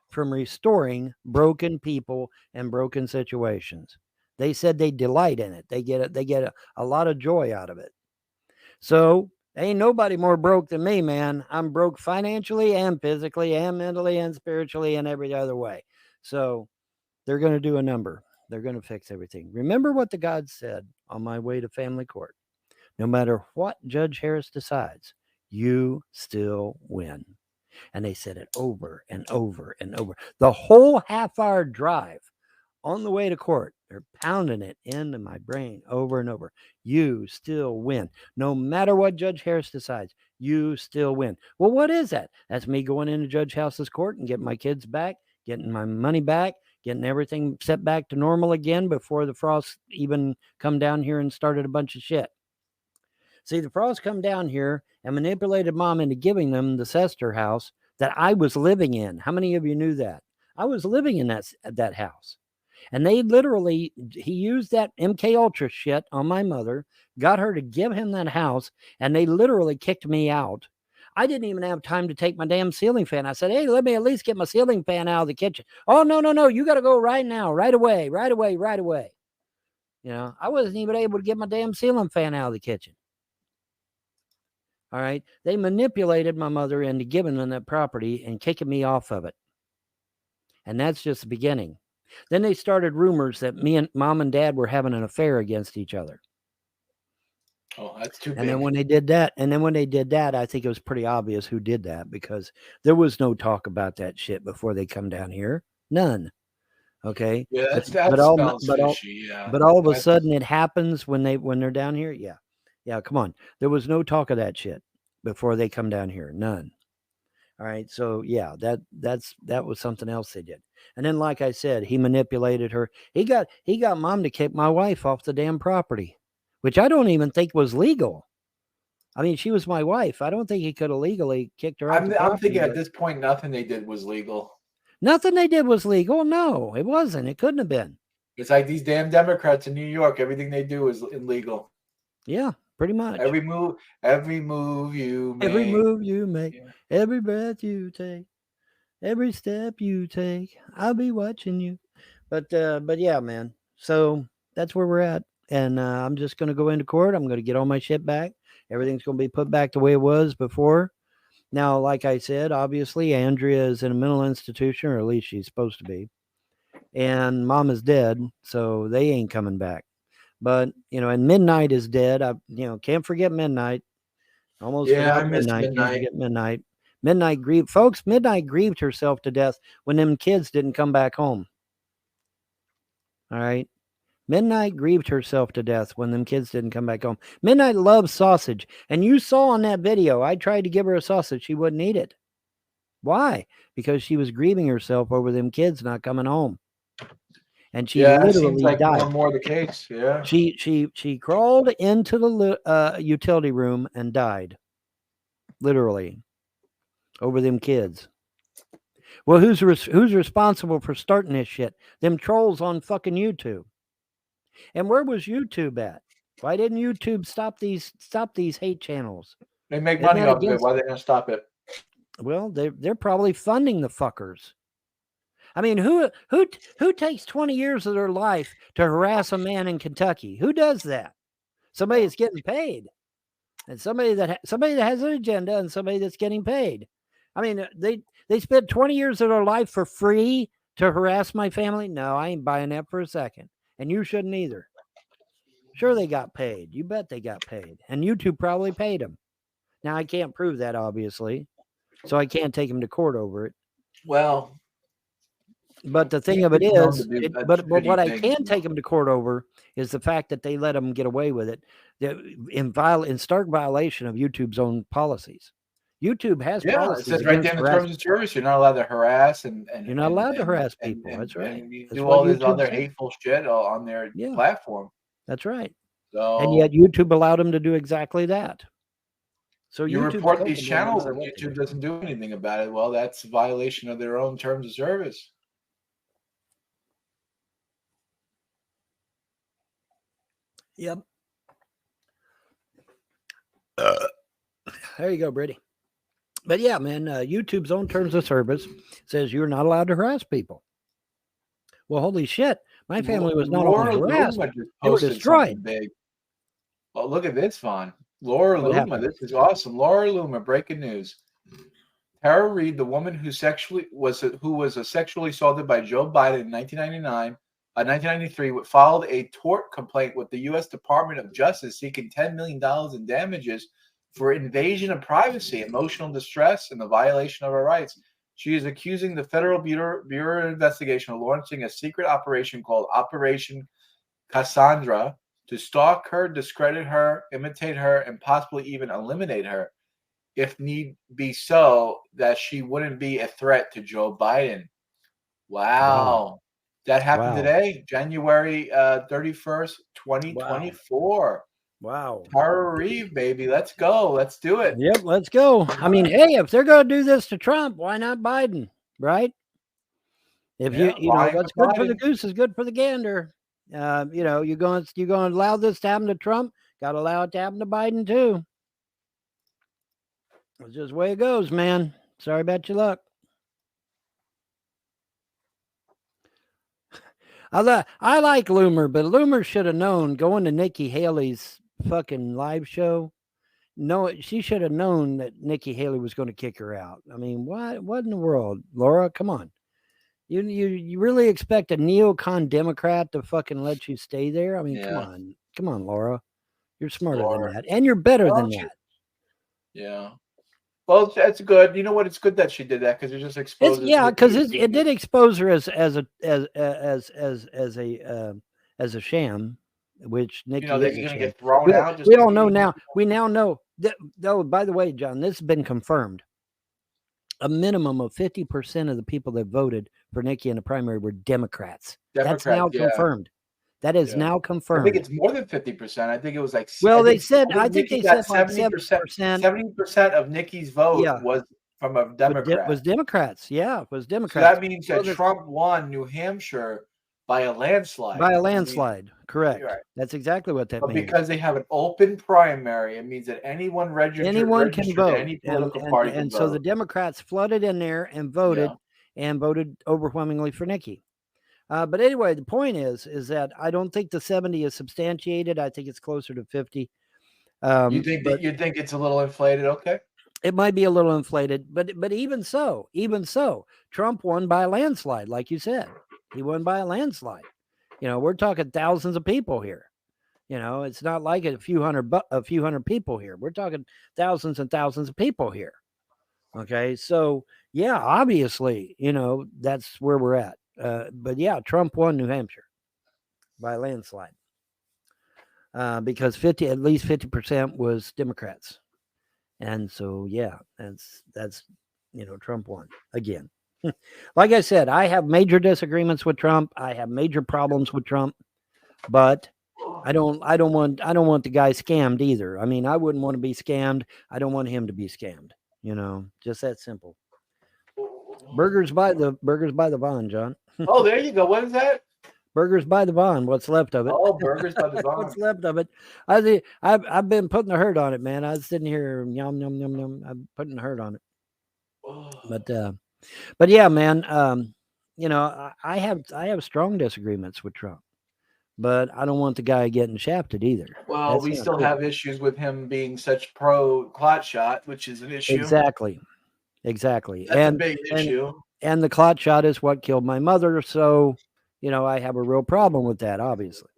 from restoring broken people and broken situations. They said they delight in it. They get a lot of joy out of it. So ain't nobody more broke than me, man. I'm broke financially and physically and mentally and spiritually and every other way. So they're going to do a number. They're going to fix everything. Remember what the gods said on my way to family court. No matter what Judge Harris decides, you still win. And they said it over and over and over. The whole half-hour drive on the way to court, they're pounding it into my brain over and over. You still win. No matter what Judge Harris decides, you still win. Well, what is that? That's me going into Judge House's court and getting my kids back, getting my money back, getting everything set back to normal again before the Frost even come down here and started a bunch of shit. See, the Frost come down here and manipulated Mom into giving them the Sester house that I was living in. How many of you knew that? I was living in that house. And he used that MK Ultra shit on my mother, got her to give him that house, and they literally kicked me out. I didn't even have time to take my damn ceiling fan. I said, hey, let me at least get my ceiling fan out of the kitchen. Oh, no. You got to go right now, right away. I wasn't even able to get my damn ceiling fan out of the kitchen. All right. They manipulated my mother into giving them that property and kicking me off of it. And that's just the beginning. Then they started rumors that me and Mom and Dad were having an affair against each other. Oh, that's too And big. then when they did that, I think it was pretty obvious who did that because there was no talk about that shit before they come down here. None. Okay. Yeah, But that but all smells but all fishy. Yeah, but all of a that's sudden it happens when they're down here. Yeah. Yeah, come on. There was no talk of that shit before they come down here. None. All right. So yeah, that was something else they did. And then like I said, he manipulated her. He got mom to kick my wife off the damn property, which I don't even think was legal. I mean, she was my wife. I don't think he could have legally kicked her off the I'm property. thinking at this point, nothing they did was legal. Nothing they did was legal. No, it wasn't. It couldn't have been. It's like these damn Democrats in New York. Everything they do is illegal. Yeah, pretty much. Every move you make. Every move you make, Yeah. every breath you take, every step you take, I'll be watching you. But yeah, man. So that's where we're at. And I'm just going to go into court. I'm going to get all my shit back. Everything's going to be put back the way it was before. Now, like I said, obviously Andrea is in a mental institution, or at least she's supposed to be. And mom is dead, so they ain't coming back. But, and Midnight is dead. I can't forget Midnight. Almost Yeah, I forgot miss Midnight. Can't Midnight. forget Midnight. Midnight grieved, folks. Midnight grieved herself to death when them kids didn't come back home. All right. Midnight grieved herself to death when them kids didn't come back home. Midnight loves sausage. And you saw on that video, I tried to give her a sausage. She wouldn't eat it. Why? Because she was grieving herself over them kids not coming home. And she That seems literally like more died. and more the case. Yeah. She crawled into the utility room and died. Literally. Over them kids. Well, who's responsible for starting this shit? Them trolls on fucking YouTube. And where was YouTube at? Why didn't YouTube stop these hate channels? They make Isn't money that off of it. against- Why are they gonna stop it? Well, they're probably funding the fuckers. I mean, who takes 20 years of their life to harass a man in Kentucky? Who does that? Somebody that's getting paid, and somebody that has an agenda, and somebody that's getting paid. I mean, they spent 20 years of their life for free to harass my family. No, I ain't buying that for a second, and you shouldn't either. Sure, they got paid. You bet they got paid, and YouTube probably paid them. Now I can't prove that, obviously, so I can't take them to court over it. Well, but the thing of it known is, to do but shitty what I things, can you take know. them to court over is the fact that they let them get away with it, in stark violation of YouTube's own policies. YouTube has Yeah, it policies says right there against in the terms of service, you're not allowed to harass and You're not allowed to harass and- people. and- That's right. And you That's do what all this YouTube other said. hateful shit on their Yeah. platform. That's right. So And yet YouTube allowed them to do exactly that. So you YouTube's report these capable no channels matter and what they YouTube do. doesn't do anything about it. Well, that's a violation of their own terms of service. Yep. There you go, Brittany. But yeah, man, YouTube's own terms of service says you're not allowed to harass people. Well, holy shit. My family was not Laura only harassed, Luma just they were posted destroyed. something big. Oh, look at this, Vaughn. Laura What Luma, happened? this is awesome. Laura Luma, breaking news. Tara Reid, the woman who was sexually assaulted by Joe Biden in 1993, filed a tort complaint with the U.S. Department of Justice seeking $10 million in damages for invasion of privacy, emotional distress, and the violation of her rights. She is accusing the Federal Bureau of Investigation of launching a secret operation called Operation Cassandra to stalk her, discredit her, imitate her, and possibly even eliminate her, if need be so, that she wouldn't be a threat to Joe Biden. Wow. That happened Wow. today, January 31st, 2024. Wow. Tara Reid, baby. Let's go. Let's do it. Yep, let's go. I mean, hey, if they're going to do this to Trump, why not Biden? Right? If Yeah, you know why what's not good for the Biden? goose is good for the gander. You're going to allow this to happen to Trump, got to allow it to happen to Biden too. It's just the way it goes, man. Sorry about your luck. I like Loomer, but Loomer should have known going to Nikki Haley's fucking live show. No, she should have known that Nikki Haley was going to kick her out. I mean, what in the world, Laura? Come on. You really expect a neocon Democrat to fucking let you stay there? I mean, Yeah. come on, Laura. You're smarter Lord. than that, and you're better Well, than she- that. Yeah. Well, that's good. You know what? It's good that she did that because it just It's exposes. because Nikki it did expose her as a sham, which You Nikki know, is they're a gonna sham. get thrown We, out. Just we like all know Amy. now. We now know that. Oh, by the way, John, this has been confirmed. A minimum of 50% of the people that voted for Nikki in the primary were Democrats. That's now Democrats, yeah. confirmed. That is Yeah. now I confirmed. think it's more than 50%. I think it was like. Well, I think they Nikki said got like 70%. 70%. 70% of Nikki's vote Yeah. was from a Democrat. Was Democrats. Yeah, it was So Democrats. that means that Well, Trump won New Hampshire by a landslide. by a I mean, landslide. Correct. right. That's exactly what that But means. because they have an open primary, it means that anyone registered Anyone can vote. any political party can and vote. so the Democrats flooded in there and voted overwhelmingly for Nikki. But anyway, the point is that I don't think the 70 is substantiated. I think it's closer to 50. You think it's a little inflated? Okay. It might be a little inflated, but even so, Trump won by a landslide, like you said. He won by a landslide. We're talking thousands of people here. It's not like a few hundred people here. We're talking thousands and thousands of people here. Okay, so yeah, obviously, that's where we're at. But yeah, Trump won New Hampshire by a landslide because at least 50% was Democrats. And so, yeah, that's Trump won again. Like I said, I have major disagreements with Trump. I have major problems with Trump, but I don't want the guy scammed either. I mean, I wouldn't want to be scammed. I don't want him to be scammed. Just that simple. Burgers by the Vaughn, John. Oh, there you go. What is that? Burgers by the Vaughn. What's left of it? Oh, Burgers by the Vaughn. What's left of it? I've been putting the hurt on it, man. I was sitting here, yum yum yum yum. I'm putting the hurt on it. But yeah, man. I have strong disagreements with Trump, but I don't want the guy getting shafted either. Well, That's we not still cool. have issues with him being such pro clot shot, which is an issue. Exactly. That's a big issue. And the clot shot is what killed my mother. So, I have a real problem with that, obviously.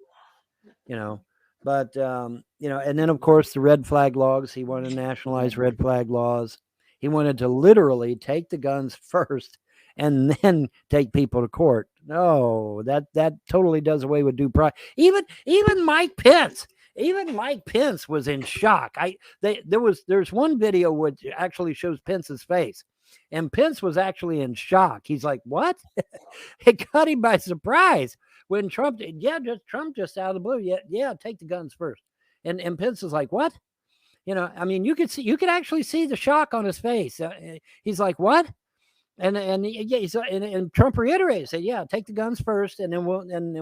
But and then of course the red flag laws. He wanted to nationalize red flag laws. He wanted to literally take the guns first and then take people to court. No, that totally does away with due process. Even Mike Pence. Even Mike Pence was in shock. There's one video which actually shows Pence's face, and Pence was actually in shock. He's like, "What?" It caught him by surprise when Trump just out of the blue. Yeah, take the guns first, and Pence is like, "What?" I mean, you could actually see the shock on his face. He's like, "What?" And Trump reiterated, said, "Yeah, take the guns first, and then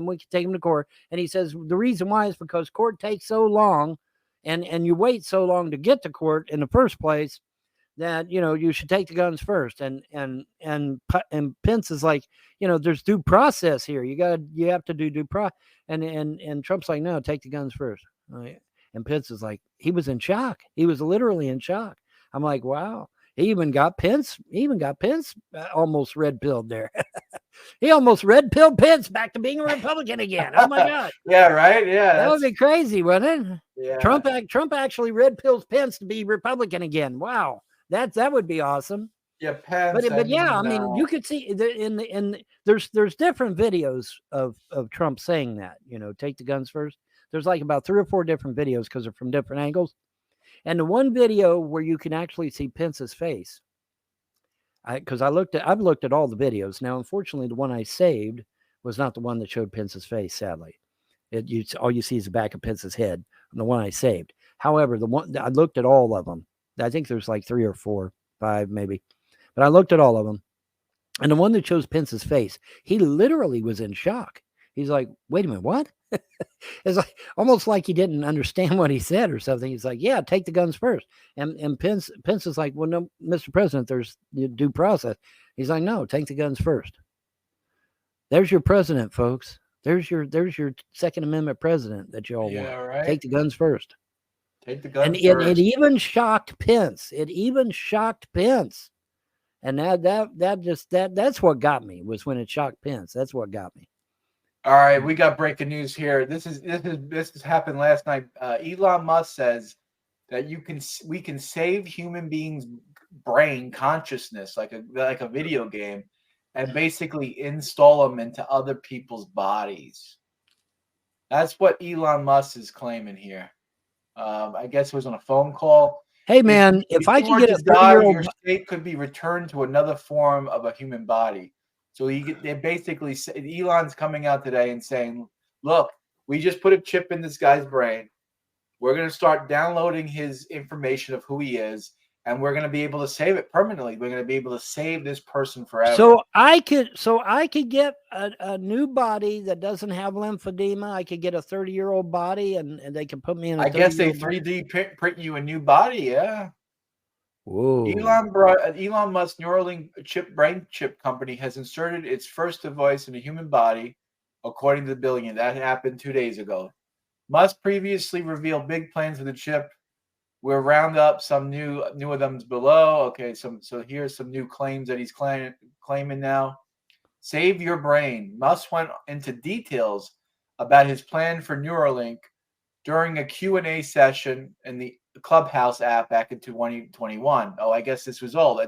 we can take them to court." And he says the reason why is because court takes so long, and you wait so long to get to court in the first place that you should take the guns first. And Pence is like, there's due process here. You have to do due process. And Trump's like, no, take the guns first. And Pence is like, he was in shock. He was literally in shock. I'm like, wow. He even got Pence almost red pilled there. He almost red pilled Pence back to being a Republican again. Oh my God. Yeah, right. Yeah. That would be crazy, wouldn't it? Yeah. Trump actually red pills Pence to be Republican again. Wow. That would be awesome. Yeah, Pence. But yeah, I mean, you could see there's different videos of Trump saying that, take the guns first. There's like about 3 or 4 different videos because they're from different angles. And the one video where you can actually see Pence's face, because I've looked at all the videos. Now, unfortunately, the one I saved was not the one that showed Pence's face. Sadly, all you see is the back of Pence's head on the one I saved. However, the one I looked at all of them. I think there's like 3 or 4, 5 maybe, but I looked at all of them. And the one that shows Pence's face, he literally was in shock. He's like, "Wait a minute, what?" It's like almost like he didn't understand what he said or something. He's like, "Yeah, take the guns first." And Pence is like, "Well, no, Mr. President, there's due process." He's like, "No, take the guns first." There's your president, folks. There's your Second Amendment president that you all want. Right. Take the guns first. Take the guns and first. It even shocked Pence. And that's what got me, was when it shocked Pence. That's what got me. All right, we got breaking news here. This has happened last night. Elon Musk says that we can save human beings' brain consciousness like a video game, and basically install them into other people's bodies. That's what Elon Musk is claiming here. I guess it was on a phone call. Hey man, if I could get a 30-year-old, your state could be returned to another form of a human body. So they basically Elon's coming out today and saying, "Look, we just put a chip in this guy's brain. We're going to start downloading his information of who he is, and we're going to be able to save it permanently. We're going to be able to save this person forever." So I could get a new body that doesn't have lymphedema. I could get a 30-year-old body, and they can put me in. I guess they 3D print you a new body. Yeah. Whoa. Elon Musk's Neuralink brain chip company has inserted its first device in a human body, according to the Billion. That happened 2 days ago. Musk previously revealed big plans for the chip. We'll round up some new of them below. Okay, so here's some new claims that he's claiming now. Save your brain. Musk went into details about his plan for Neuralink during a Q&A session in the Clubhouse app back in 2021. Oh, I guess this was old.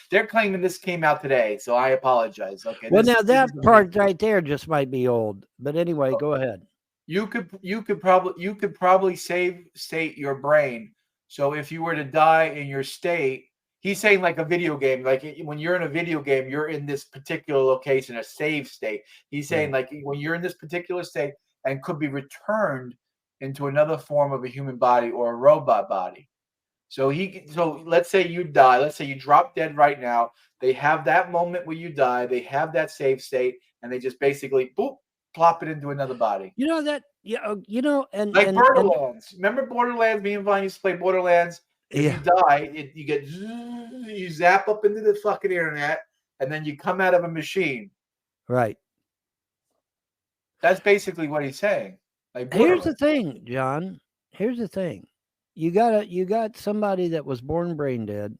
They're claiming this came out today, so I apologize. Okay. Well, now that part right there just might be old, but anyway, go ahead. You could probably state your brain. So if you were to die in your state, he's saying like a video game, like when you're in a video game, you're in this particular location, a save state. He's saying like when you're in this particular state and could be returned into another form of a human body or a robot body. So let's say you die. Let's say you drop dead right now. They have that moment where you die. They have that save state, and they just basically boop, plop it into another body. You know that, yeah. You know, and like Borderlands. Remember Borderlands? Me and Vaughn used to play Borderlands. If you die, you zap up into the fucking internet, and then you come out of a machine. Right. That's basically what he's saying. Like here's the thing, John. Here's the thing. You got somebody that was born brain dead,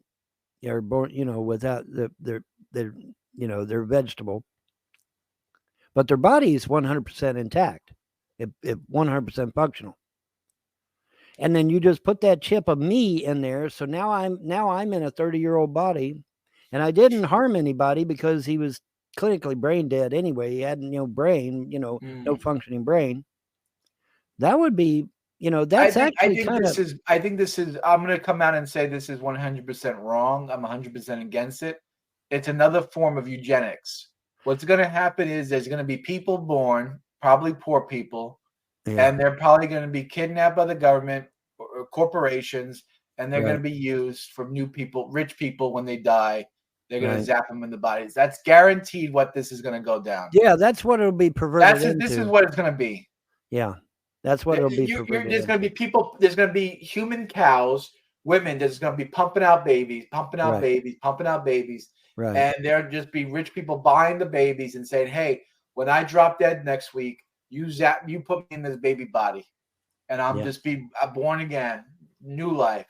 or born, without their their vegetable, but their body is 100% intact, if 100% functional. And then you just put that chip of me in there. So now I'm in a 30-year-old body, and I didn't harm anybody because he was clinically brain dead anyway. He had brain, no functioning brain. That would be, that's I think this is. I'm going to come out and say this is 100% wrong. I'm 100% against it. It's another form of eugenics. What's going to happen is there's going to be people born, probably poor people, and they're probably going to be kidnapped by the government or corporations, and they're going to be used for rich people when they die. They're going to zap them in the bodies. That's guaranteed what this is going to go down. Yeah, that's what it'll be perverted This is what it's going to be. Yeah, that's what it'll be. There's going to be people. There's going to be human cows, women. There's going to be pumping out babies. Right. And there'll just be rich people buying the babies and saying, "Hey, when I drop dead next week, you put me in this baby body, and I'm just be born again, new life."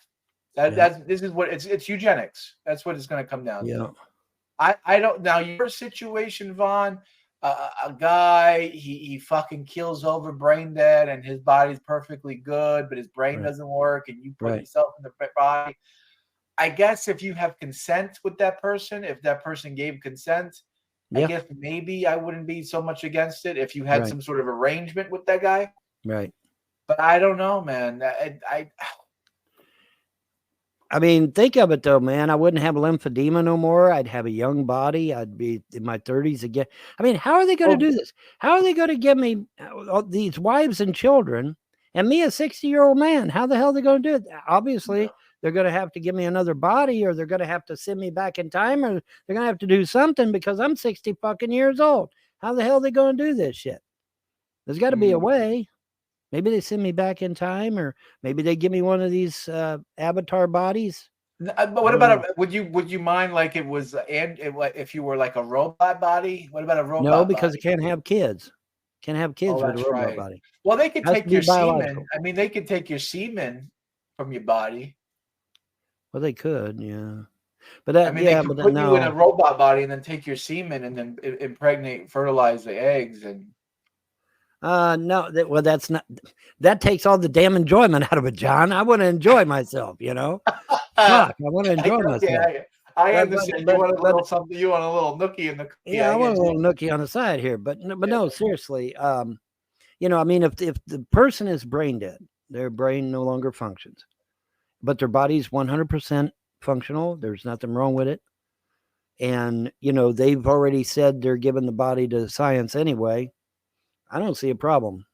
This is what it's eugenics. That's what it's going to come down to. I don't now your situation, Vaughn. A guy he fucking kills over brain dead, and his body's perfectly good, but his brain doesn't work, and you put yourself in the body. I guess if you have consent with that person, if that person gave consent, I guess maybe I wouldn't be so much against it if you had some sort of arrangement with that guy. Right. But I don't know, man. I mean, think of it though, man. I wouldn't have lymphedema no more. I'd have a young body. I'd be in my 30s again. I mean, how are they going to do this? How are they going to give me these wives and children and me, a 60-year-old man? How the hell are they going to do it? Obviously, they're going to have to give me another body, or they're going to have to send me back in time, or they're going to have to do something because I'm 60 fucking years old. How the hell are they going to do this shit? There's got to be a way. Maybe they send me back in time, or maybe they give me one of these avatar bodies. But what about would you mind like it was if you were like a robot body? What about a robot? No, because it can't have kids. Can't have kids with a robot body. Well, they could take your semen. I mean, they could take your semen from your body. Well, they could, yeah. But that, they could put you in a robot body and then take your semen and then impregnate, fertilize the eggs and. No, well, that's not. That takes all the damn enjoyment out of it, John. I want to enjoy myself. Fuck, I want to enjoy myself. I But understand. You want a but little something. You want a little nookie in the cookie. yeah, I I want get a you. little nookie on the side here. But Yeah. no, seriously. I mean, if the person is brain dead, their brain no longer functions, but their body's 100% functional. There's nothing wrong with it. And they've already said they're giving the body to science anyway. I don't see a problem.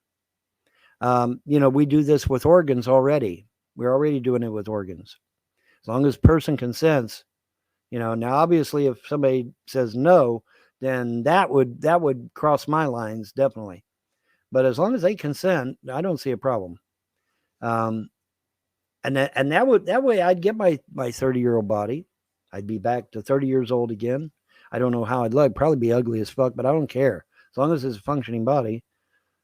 We do this with organs already. We're already doing it with organs. As long as person consents, now obviously if somebody says no, then that would cross my lines definitely. But as long as they consent, I don't see a problem. And that way I'd get my 30-year-old body. I'd be back to 30 years old again. I don't know how I'd look. Probably be ugly as fuck, but I don't care. As long as it's a functioning body,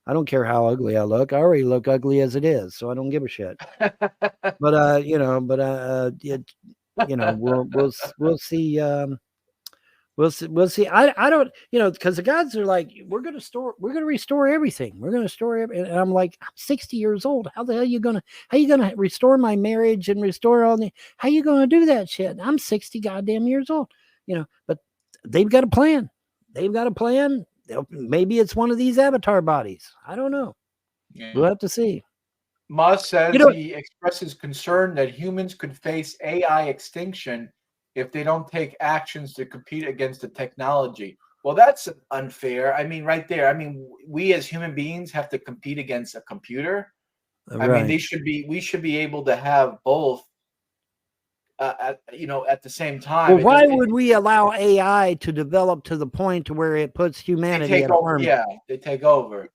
I don't care how ugly I look. I already look ugly as it is, so I don't give a shit. But we'll see. We'll see. I don't, because the gods are like, we're going to restore everything. We're going to store everything. And I'm like, I'm 60 years old. How the hell how you going to restore my marriage and restore how you going to do that shit? I'm 60 goddamn years old, but they've got a plan. Maybe it's one of these avatar bodies. I don't know. Yeah. We'll have to see. Musk says he expresses concern that humans could face AI extinction if they don't take actions to compete against the technology. Well, that's unfair. I mean, right there. I mean, we as human beings have to compete against a computer. Right. I mean, we should be able to have both. At the same time. Well, why would we allow AI to develop to the point to where it puts humanity at harm? Yeah, they take over.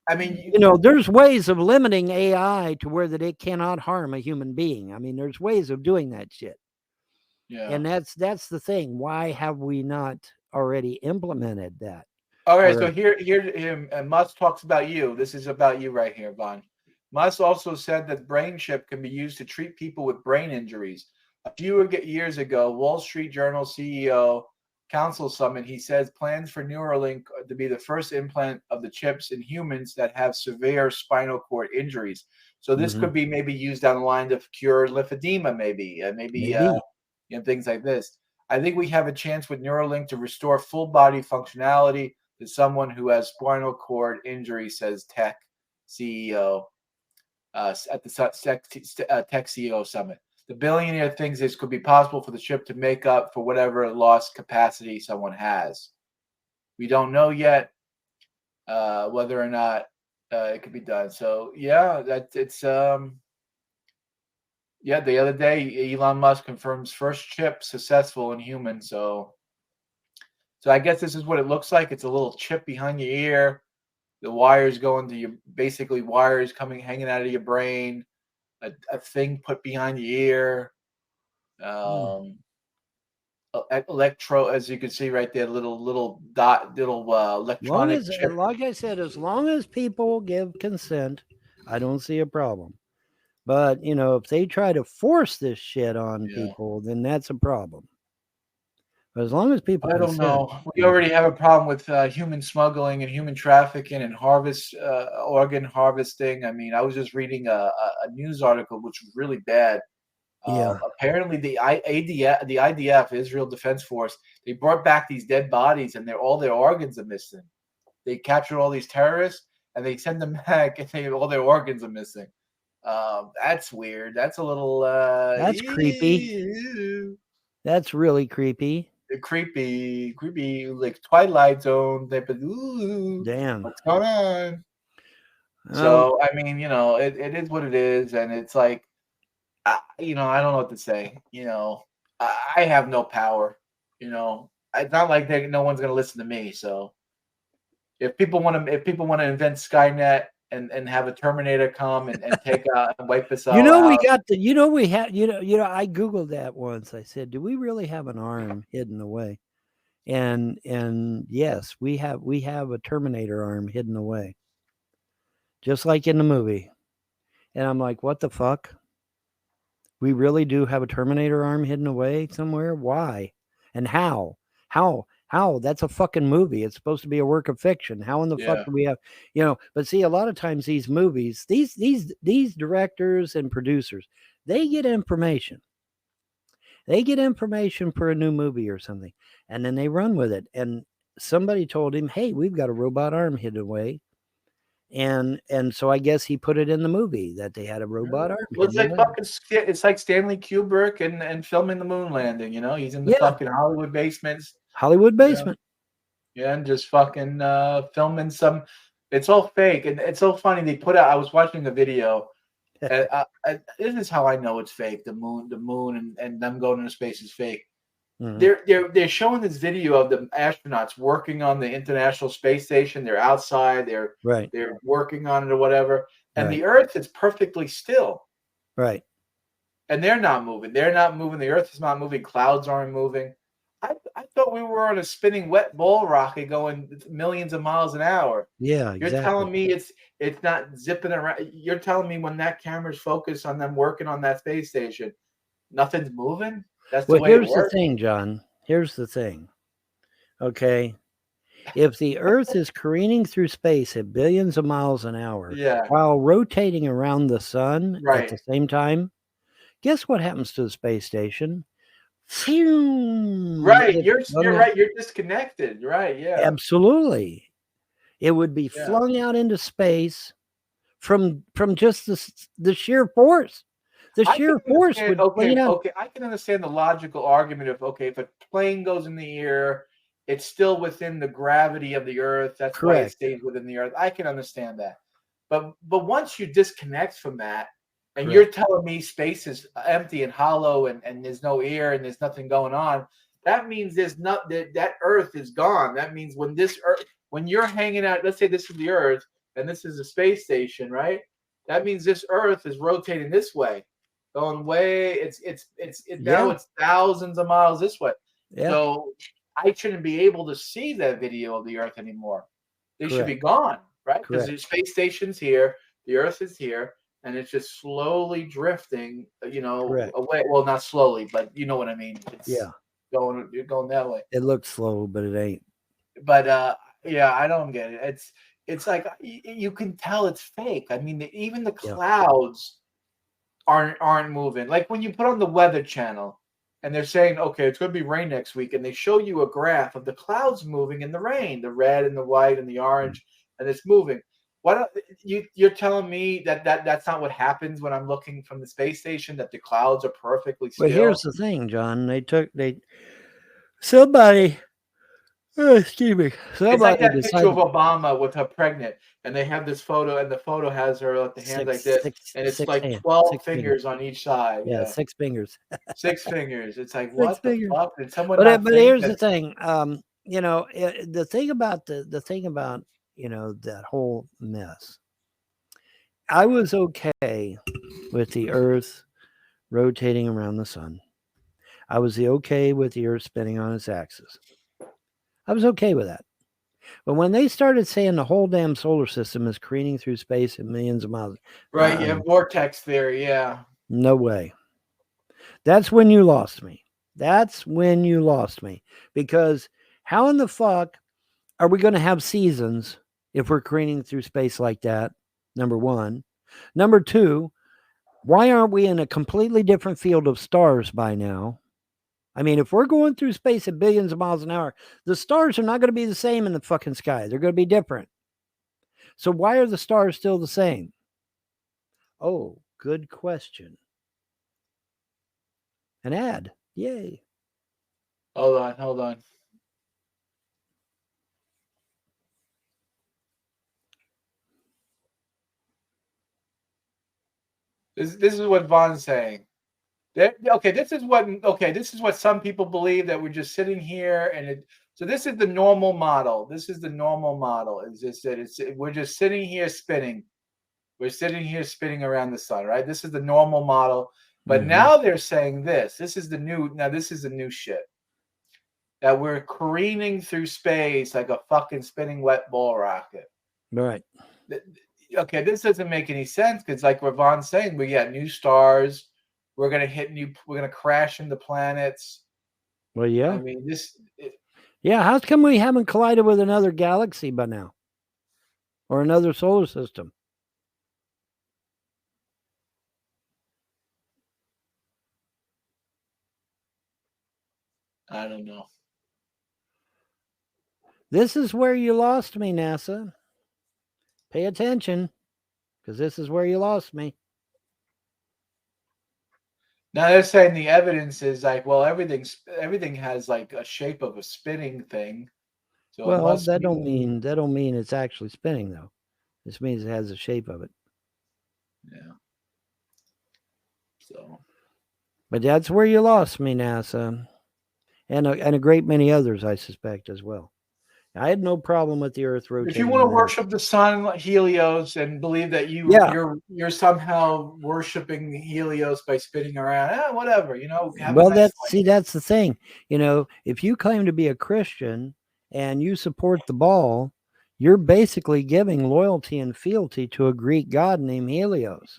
I mean, there's ways of limiting AI to where that it cannot harm a human being. I mean, there's ways of doing that shit. Yeah. And that's the thing. Why have we not already implemented that? All right, so here Musk talks about you. This is about you right here, Von. Musk also said that brain chip can be used to treat people with brain injuries. A few years ago, Wall Street Journal CEO Council Summit, he says plans for Neuralink to be the first implant of the chips in humans that have severe spinal cord injuries. So this could be maybe used down the line to cure lymphedema, maybe things like this. I think we have a chance with Neuralink to restore full body functionality to someone who has spinal cord injury, says Tech CEO at the Tech CEO Summit. The billionaire thinks this could be possible for the chip to make up for whatever lost capacity someone has. We don't know yet whether or not it could be done. So yeah, the other day Elon Musk confirms first chip successful in humans. So I guess this is what it looks like. It's a little chip behind your ear. The wires going to your, basically wires hanging out of your brain. A thing put behind your ear, electro, as you can see right there, little dot, electronic chip. Like I said, as long as people give consent, I don't see a problem. But if they try to force this shit on people, then that's a problem. But as long as people, I don't know. We already have a problem with human smuggling and human trafficking and organ harvesting. I mean, I was just reading a news article which was really bad. Apparently, the IDF, Israel Defense Force, they brought back these dead bodies, and all their organs are missing. They captured all these terrorists, and they send them back, and all their organs are missing. That's weird. That's a little. That's creepy. That's really creepy. Creepy, like Twilight Zone. Damn, what's going on? So I mean, it is what it is, and it's like, I don't know what to say. I have no power. It's not like no one's gonna listen to me. So if people want to invent Skynet and have a Terminator come and take out and wipe us all out. We got the, we have, I Googled that once. I said, do we really have an arm hidden away? And yes, we have a Terminator arm hidden away. Just like in the movie. And I'm like, what the fuck? We really do have a Terminator arm hidden away somewhere? Why? And how? How How? That's a fucking movie. It's supposed to be a work of fiction. How in the fuck Yeah. do we have, but see, a lot of times these movies, these directors and producers, they get information. They get information for a new movie or something, and then they run with it. And somebody told him, "Hey, we've got a robot arm hidden away." And so I guess he put it in the movie that they had a robot arm Well, it's hidden like away. it's like Stanley Kubrick and filming the moon landing. He's in the Yeah. fucking Hollywood basements. Hollywood basement. Yeah, and just fucking filming some. It's all fake, and it's so funny. They put out. I was watching a video. And this is how I know it's fake. The moon, and them going into space is fake. Mhm. They're showing this video of the astronauts working on the International Space Station. They're outside. Right. They're working on it or whatever, and Right. the Earth is perfectly still. Right. And they're not moving. They're not moving. The Earth is not moving. Clouds aren't moving. I thought we were on a spinning wet ball rocket going millions of miles an hour. Yeah, You're exactly. telling me it's not zipping around. You're telling me when that camera's focused on them working on that space station, nothing's moving? That's the Well, way it here's the works? thing, John. Here's the thing. Okay. If the Earth is careening through space at billions of miles an hour Yeah. while rotating around the sun at Right. the same time, guess what happens to the space station? Phew, Right. it's You're flung out- right. You're disconnected. Right. Yeah. Absolutely. It would be Yeah. flung out into space from just the sheer force. The I sheer can force understand- would fling it out. okay. I can understand the logical argument of if a plane goes in the air, it's still within the gravity of the Earth. That's why it Correct. stays within the Earth. I can understand that. But once you disconnect from that, and Correct. you're telling me space is empty and hollow, and there's no air and there's nothing going on, that means there's not that Earth is gone. That means when you're hanging out, let's say this is the Earth and this is a space station, right? That means this Earth is rotating this way, going way. Now Yeah. it's thousands of miles this way. Yeah. So I shouldn't be able to see that video of the Earth anymore. They should be Correct. gone, right? Because the Correct. space station's here, the Earth is here, and it's just slowly drifting, Correct. away. Well, not slowly, but you know what I mean. Yeah. You're going that way. It looks slow, but it ain't. But yeah, I don't get it. It's like you can tell it's fake. I mean, even the Yeah. clouds aren't moving. Like when you put on the Weather Channel and they're saying, okay, it's going to be rain next week, and they show you a graph of the clouds moving in the rain, the red and the white and the orange, and it's moving. Why don't you're telling me that's not what happens when I'm looking from the space station, that the clouds are perfectly still? But here's the thing, John. Somebody excuse me. It's like Somebody that picture decided of Obama with her pregnant, and they have this photo, and the photo has her with the hands like this, and it's six like hands, 12 six fingers on each side. Yeah, Yeah, 6 fingers. 6 fingers. It's like, Six what the fingers. fuck? Did someone But not but think here's the that? thing. The thing about the thing about that whole mess. I was okay with the Earth rotating around the sun. I was okay with the Earth spinning on its axis. I was okay with that. But when they started saying the whole damn solar system is careening through space at millions of miles, Right, you have vortex theory, yeah. no way. That's when you lost me. That's when you lost me. Because how in the fuck are we going to have seasons if we're careening through space like that? Number one. Number two, why aren't we in a completely different field of stars by now? I mean, if we're going through space at billions of miles an hour, the stars are not going to be the same in the fucking sky. They're going to be different. So why are the stars still the same? Oh, good question. An ad. Yay. Hold on. This is what Vaughn's saying. This is what some people believe, that we're just sitting here so this is the normal model. This is the normal model. It's just that we're just sitting here spinning. We're sitting here spinning around the sun, right? This is the normal model. But now they're saying this. This is the new shit. That we're careening through space like a fucking spinning wet ball rocket. Right. Okay, this doesn't make any sense, because like Vaughn's saying, we got new stars. We're gonna crash into planets. Well, yeah. I mean, Yeah, how come we haven't collided with another galaxy by now? Or another solar system? I don't know. This is where you lost me, NASA. Pay attention, because this is where you lost me. Now they're saying the evidence is like, well, everything has like a shape of a spinning thing. So it Well, must that don't mean it's actually spinning though. This means it has the shape of it. Yeah. So. But that's where you lost me, NASA, and a great many others, I suspect, as well. I had no problem with the Earth rotating. If you want to around. worship the sun, Helios, and believe that Yeah. you're somehow worshiping Helios by spinning around, whatever, have Well, a nice life. that's the thing. If you claim to be a Christian and you support the ball, you're basically giving loyalty and fealty to a Greek god named Helios,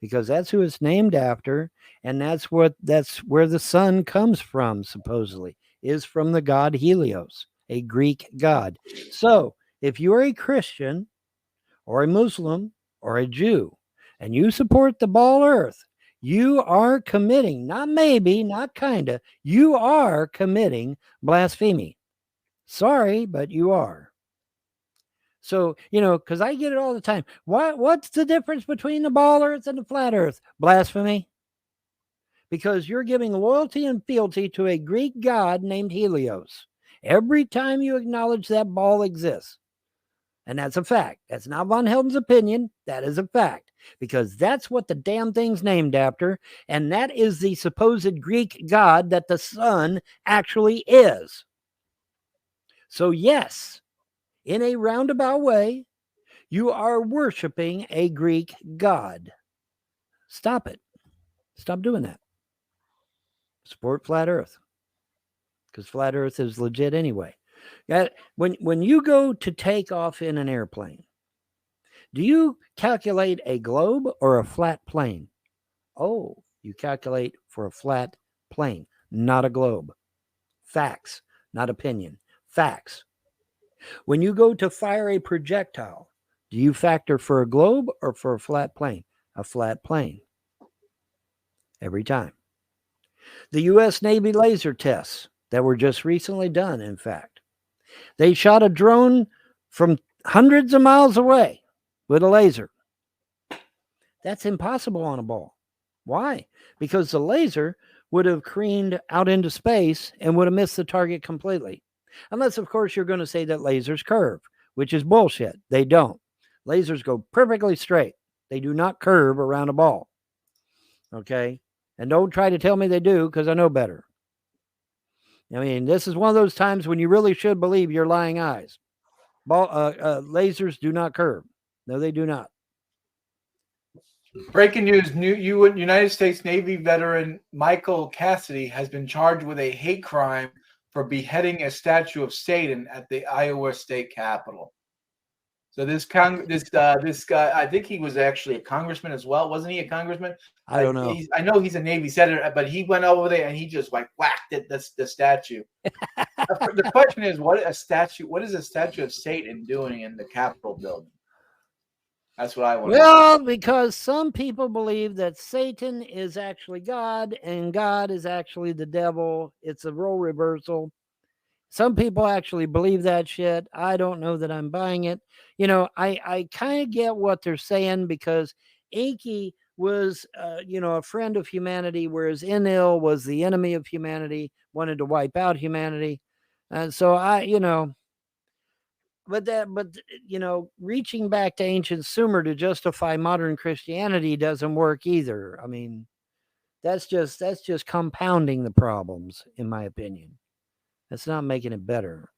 because that's who it's named after, and that's where the sun comes from. Supposedly, is from the god Helios, a Greek god. So, if you're a Christian or a Muslim or a Jew, and you support the ball Earth, you are committing, not maybe, not kinda, you are committing blasphemy. Sorry, but you are. So, because I get it all the time. What's the difference between the ball Earth and the flat Earth? Blasphemy. Because you're giving loyalty and fealty to a Greek god named Helios every time you acknowledge that ball exists. And that's a fact. That's not Von Helden's opinion. That is a fact, because that's what the damn thing's named after. And that is the supposed Greek god that the sun actually is. So, yes, in a roundabout way, you are worshiping a Greek god. Stop it. Stop doing that. Support flat Earth, because flat Earth is legit anyway. When you go to take off in an airplane, do you calculate a globe or a flat plane? Oh, you calculate for a flat plane, not a globe. Facts, not opinion. Facts. When you go to fire a projectile, do you factor for a globe or for a flat plane? A flat plane. Every time. The U.S. Navy laser tests that were just recently done, in fact, they shot a drone from hundreds of miles away with a laser. That's impossible on a ball. Why? Because the laser would have careened out into space and would have missed the target completely. Unless, of course, you're going to say that lasers curve, which is bullshit. They don't. Lasers go perfectly straight. They do not curve around a ball. Okay? And don't try to tell me they do, because I know better. I mean, this is one of those times when you really should believe your lying eyes. Lasers do not curve. No, they do not. Breaking news: United States Navy veteran Michael Cassidy has been charged with a hate crime for beheading a statue of Satan at the Iowa State Capitol. So this guy, I think he was actually a congressman as well. Wasn't he a congressman? I don't know. I know he's a Navy senator, but he went over there and he just like whacked the statue. The question is, what is a statue of Satan doing in the Capitol building? That's what I want. Well, because some people believe that Satan is actually God and God is actually the devil. It's a role reversal. Some people actually believe that shit. I don't know that I'm buying it. I kind of get what they're saying, because Enki was, a friend of humanity, whereas Enlil was the enemy of humanity, wanted to wipe out humanity. And so reaching back to ancient Sumer to justify modern Christianity doesn't work either. I mean, that's just compounding the problems, in my opinion. That's not making it better.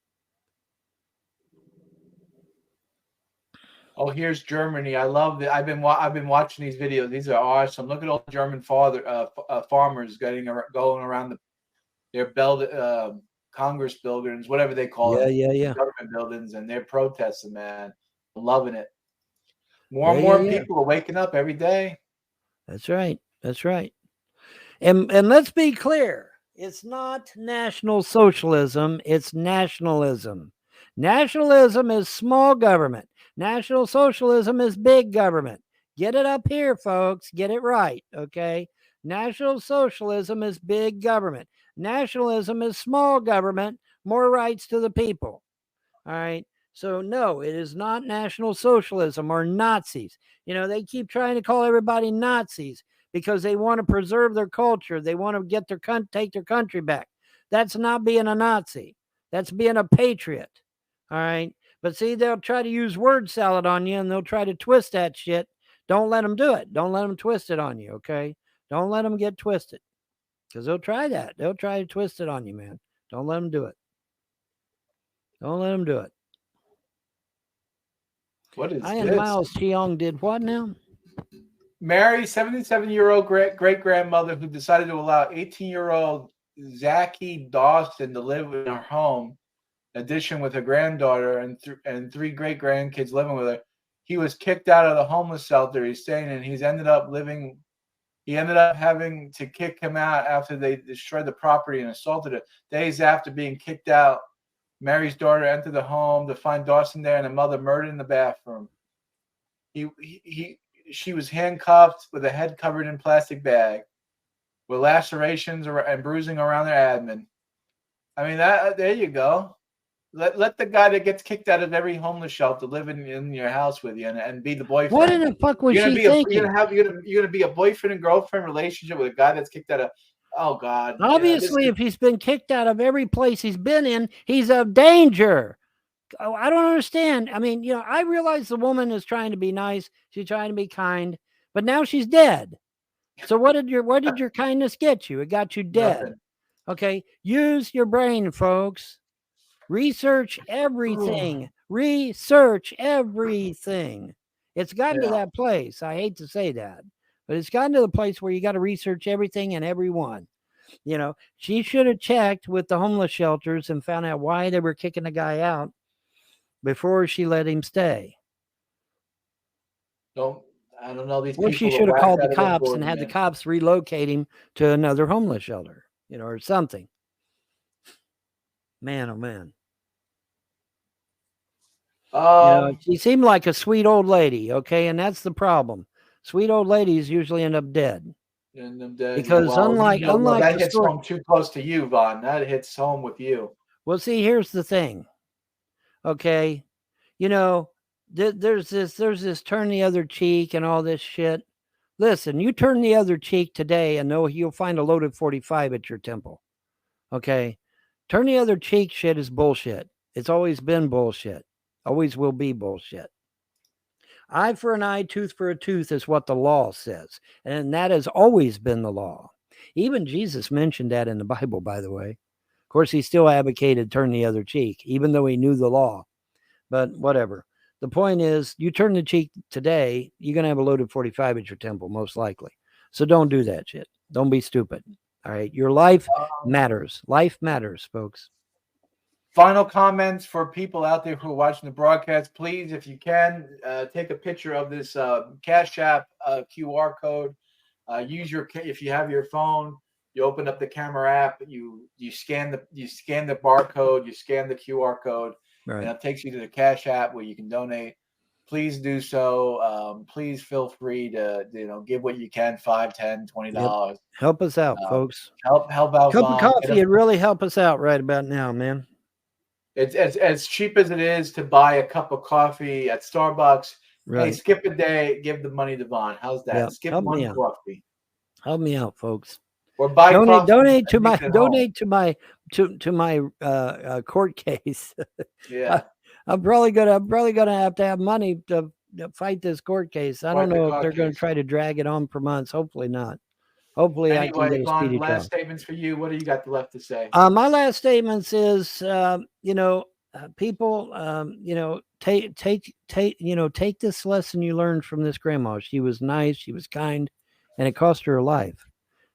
Oh, here's Germany. I love it. I've been watching these videos. These are awesome. Look at all the German farmers going around their Congress buildings, whatever they call them. Yeah. Government buildings, and they're protesting, man. I'm loving it. More and more people are waking up every day. That's right. And let's be clear. It's not National Socialism, it's nationalism. Nationalism is small government. National Socialism is big government. Get it up here, folks. Get it right, okay? National Socialism is big government. Nationalism is small government, more rights to the people. All right. So, no, it is not National Socialism or Nazis. They keep trying to call everybody Nazis because they want to preserve their culture. They want to get take their country back. That's not being a Nazi. That's being a patriot. All right. But see, they'll try to use word salad on you and they'll try to twist that shit. Don't let them do it. Don't let them twist it on you. Okay. Don't let them get twisted because they'll try that. They'll try to twist it on you, man. Don't let them do it. Don't let them do it. What is I this? and Miles Cheong did what now? Mary, 77-year-old great-grandmother who decided to allow 18-year-old Zachy Dawson to live in her home, in addition with her granddaughter and three great-grandkids living with her. He was kicked out of the homeless shelter he's staying in. He ended up having to kick him out after they destroyed the property and assaulted it. Days after being kicked out, Mary's daughter entered the home to find Dawson there and the mother murdered in the bathroom. She was handcuffed with a head covered in plastic bag, with lacerations and bruising around her abdomen. I mean, there you go. Let the guy that gets kicked out of every homeless shelter live in your house with you and be the boyfriend. What in the fuck was she thinking? You're gonna be a boyfriend and girlfriend relationship with a guy that's kicked out of. Oh God! Obviously, if he's been kicked out of every place he's been in, he's a danger. I don't understand. I mean, I realize the woman is trying to be nice. She's trying to be kind, but now she's dead. So what did your kindness get you? It got you dead. Nothing. Okay. Use your brain, folks. Research everything. Research everything. It's gotten to that place. I hate to say that, but it's gotten to the place where you got to research everything and everyone. She should have checked with the homeless shelters and found out why they were kicking the guy out before she let him stay. I don't know these people. Or she should have called the cops and had the cops relocate him to another homeless shelter, or something. Man, oh man. She seemed like a sweet old lady, okay, and that's the problem. Sweet old ladies usually end up dead. Because unlike that hits home too close to you, Vaughn. That hits home with you. Well, see, here's the thing. Okay, there's this turn the other cheek and all this shit. Listen, you turn the other cheek today and you'll find a loaded 45 at your temple. Okay, turn the other cheek shit is bullshit. It's always been bullshit. Always will be bullshit. Eye for an eye, tooth for a tooth is what the law says. And that has always been the law. Even Jesus mentioned that in the Bible, by the way. Of course, he still advocated turn the other cheek, even though he knew the law. But whatever. The point is, you turn the cheek today, you're going to have a loaded 45 at your temple, most likely. So don't do that shit. Don't be stupid. All right. Your life matters. Life matters, folks. Final comments for people out there who are watching the broadcast. Please, if you can, take a picture of this Cash App QR code. If you have your phone, you open up the camera app, you scan the barcode, you scan the QR code, right, and it takes you to the Cash App where you can donate. Please do so. Please feel free to give what you can, $5, $10, $20. Yep. Help us out, folks. Help out. Cup of coffee would really help us out right about now, man. It's as cheap as it is to buy a cup of coffee at Starbucks. Right. Hey, skip a day, give the money to Vaughn. How's that? Yep. Skip one coffee. Help me out, folks. Or buy donate to my court case. Yeah. I'm probably gonna have to have money to fight this court case. I don't know if they're going to try to drag it on for months. Hopefully not. Hopefully I can get a speedy trial. Last statements for you. What do you got left to say? My last statements is, people, take this lesson you learned from this grandma. She was nice, she was kind, and it cost her her life.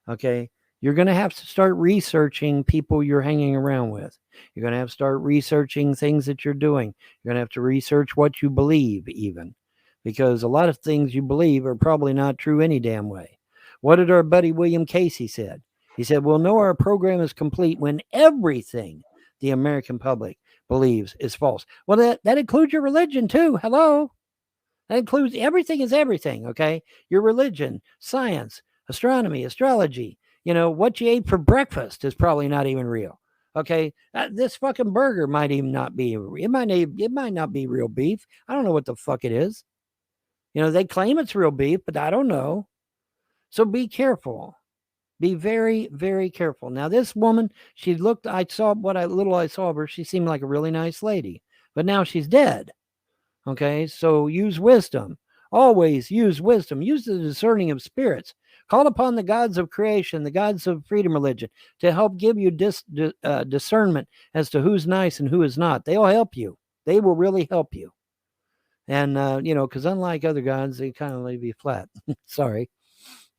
Okay. You're going to have to start researching people you're hanging around with. You're going to have to start researching things that you're doing. You're going to have to research what you believe even, because a lot of things you believe are probably not true any damn way. What did our buddy William Casey said? He said, we'll know our program is complete when everything the American public believes is false. Well, that includes your religion too. Hello. That includes everything is everything, okay? Your religion, science, astronomy, astrology, what you ate for breakfast is probably not even real. Okay, this fucking burger might even not be. It might not be real beef. I don't know what the fuck it is. They claim it's real beef, but I don't know. So be careful. Be very, very careful. Now, this woman, she looked. I saw I saw of her. She seemed like a really nice lady, but now she's dead. Okay, so use wisdom. Always use wisdom. Use the discerning of spirits. Call upon the gods of creation, the gods of freedom religion, to help give you discernment as to who's nice and who is not. They'll help you. They will really help you. And, because unlike other gods, they kind of leave you flat. Sorry.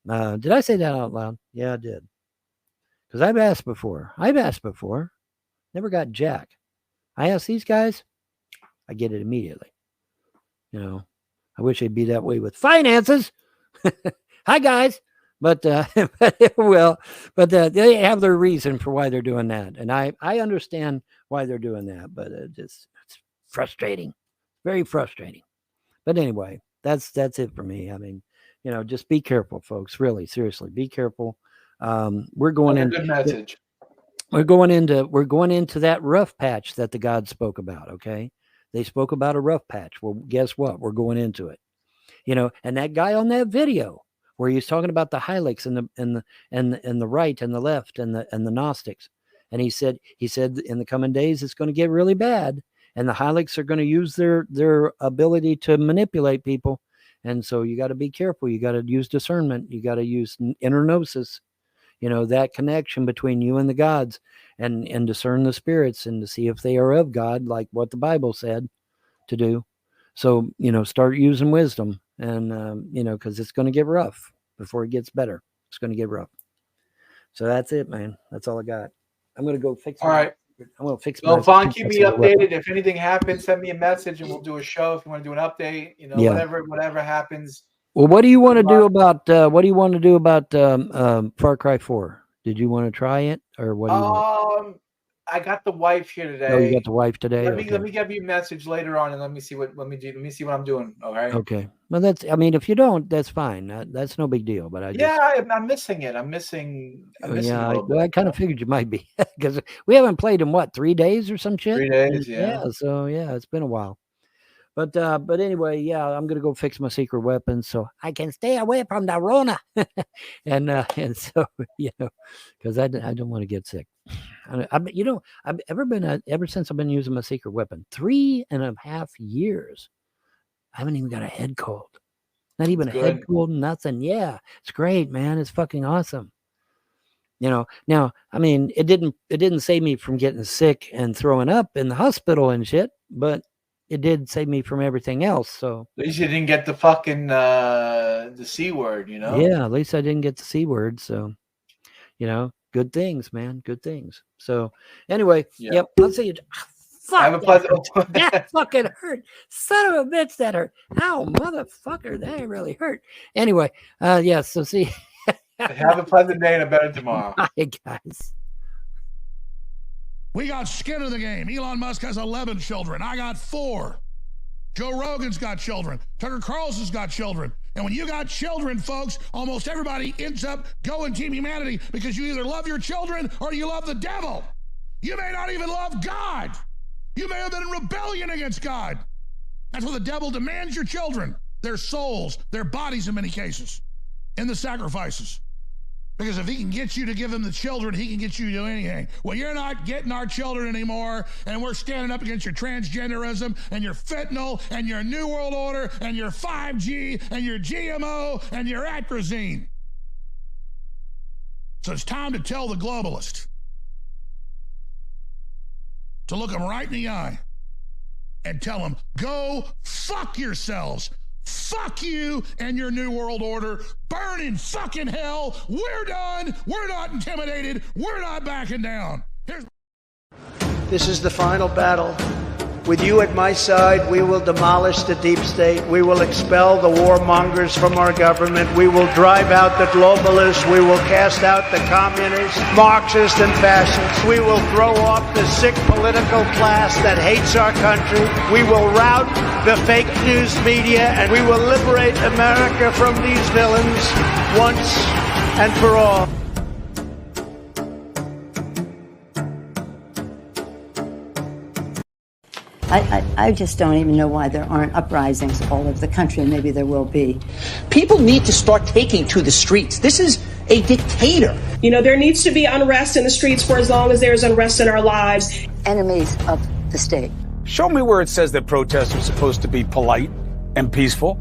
Did I say that out loud? Yeah, I did. Because I've asked before. Never got jack. I ask these guys, I get it immediately. I wish they'd be that way with finances. Hi, guys. But they have their reason for why they're doing that. And I understand why they're doing that, but it's frustrating, very frustrating. But anyway, that's it for me. I mean, just be careful, folks. Really, seriously, be careful. We're going in. Good message. We're going into that rough patch that the gods spoke about. Okay. They spoke about a rough patch. Well, guess what? We're going into it. And that guy on that video where he's talking about the Hylics and the right and the left and the Gnostics, and he said in the coming days it's going to get really bad, and the Hylics are going to use their ability to manipulate people, and so you got to be careful. You got to use discernment. You got to use inner gnosis. That connection between you and the gods, and discern the spirits and to see if they are of God, like what the Bible said to do. So, start using wisdom, and, because it's going to get rough before it gets better. It's going to get rough. So that's it, man. That's all I got. I'm going to go fix All right. I'm going to fix Well, Vaughn, keep me updated. If anything happens, send me a message and we'll do a show. If you want to do an update, whatever happens. Well, what do you want to do about Far Cry 4? Did you want to try it, or what? I got the wife here today. Oh, you got the wife today. Let me give you a message later on, and let me see what I'm doing. All right. Okay. Well, if you don't, that's fine. That's no big deal. But I'm missing it. I'm missing. I kind of figured you might be, because we haven't played in 3 days or some shit. 3 days. Yeah. So it's been a while. But anyway, I'm gonna go fix my secret weapon so I can stay away from the Rona, and so because I don't want to get sick. I've ever since I've been using my secret weapon, 3.5 years, I haven't even got a head cold, not even a head cold, nothing. Yeah, it's great, man. It's fucking awesome. Now, I mean, it didn't save me from getting sick and throwing up in the hospital and shit, but it did save me from everything else. So at least you didn't get the fucking the C word, Yeah, at least I didn't get the C word. So, good things, man. Good things. So anyway, yep. I'll see you. Fuck, have a pleasant. That fucking hurt. Son of a bitch, that hurt. Ow, motherfucker, that really hurt. Anyway, so see. Have a pleasant day and a better tomorrow. Bye, guys. We got skin in the game. Elon Musk has 11 children. I got 4. Joe Rogan's got children. Tucker Carlson's got children. And when you got children, folks, almost everybody ends up going Team Humanity because you either love your children or you love the devil. You may not even love God. You may have been in rebellion against God. That's what the devil demands your children, their souls, their bodies in many cases, in the sacrifices. Because if he can get you to give him the children, he can get you to do anything. Well, you're not getting our children anymore, and we're standing up against your transgenderism and your fentanyl and your New World Order and your 5G and your GMO and your atrazine. So it's time to tell the globalist to look them right in the eye and tell them, go fuck yourselves. Fuck you and your New World Order. Burn in fucking hell. We're done. We're not intimidated. We're not backing down. This is the final battle With you at my side, we will demolish the deep state. We will expel the warmongers from our government. We will drive out the globalists. We will cast out the communists, Marxists, and fascists. We will throw off the sick political class that hates our country. We will rout the fake news media, and we will liberate America from these villains once and for all. I just don't even know why there aren't uprisings all over the country, and maybe there will be. People need to start taking to the streets. This is a dictator. You know, there needs to be unrest in the streets for as long as there's unrest in our lives. Enemies of the state. Show me where it says that protests are supposed to be polite and peaceful.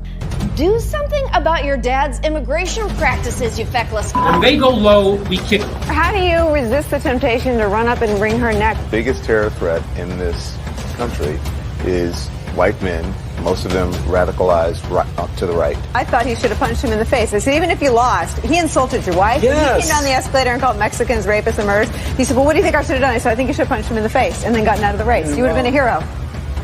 Do something about your dad's immigration practices, you feckless. When they go low, we kick them. How do you resist the temptation to run up and wring her neck? The biggest terror threat in this country is white men, most of them radicalized right up to the right. I thought he should have punched him in the face. I said, even if you lost, he insulted your wife. Yes. He came down the escalator and called Mexicans rapists and murderers. He said, well, what do you think I should have done? I said, I think you should have punched him in the face and then gotten out of the race. You would have been a hero.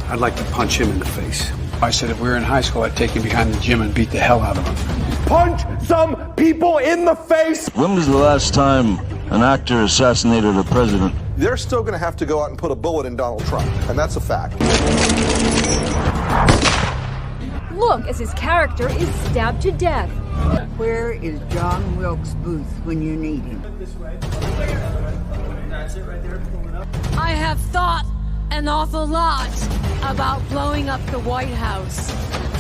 I'd like to punch him in the face. I said if we were in high school, I'd take him behind the gym and beat the hell out of him. Punch some people in the face! When was the last time an actor assassinated a president? They're still going to have to go out and put a bullet in Donald Trump, and that's a fact. Look as his character is stabbed to death. Where is John Wilkes Booth when you need him? I have thought an awful lot about blowing up the White House.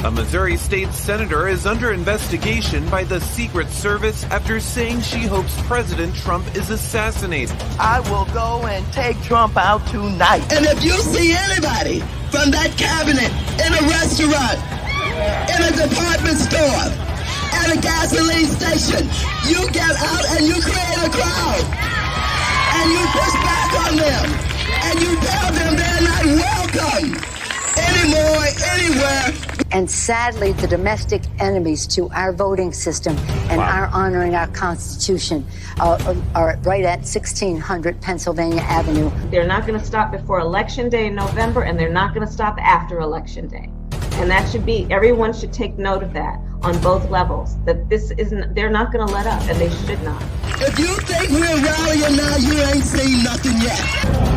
A Missouri state senator is under investigation by the Secret Service after saying she hopes President Trump is assassinated. I will go and take Trump out tonight. And if you see anybody from that cabinet in a restaurant, in a department store, at a gasoline station, you get out and you create a crowd. And you push back on them. And you tell them they're not welcome anymore, anywhere. And sadly, the domestic enemies to our voting system and our honoring our Constitution are right at 1600 Pennsylvania Avenue. They're not going to stop before Election Day in November, and they're not going to stop after Election Day. And that should be, everyone should take note of that on both levels, that this isn't, they're not going to let up, and they should not. If you think we're rallying now, you ain't seen nothing yet.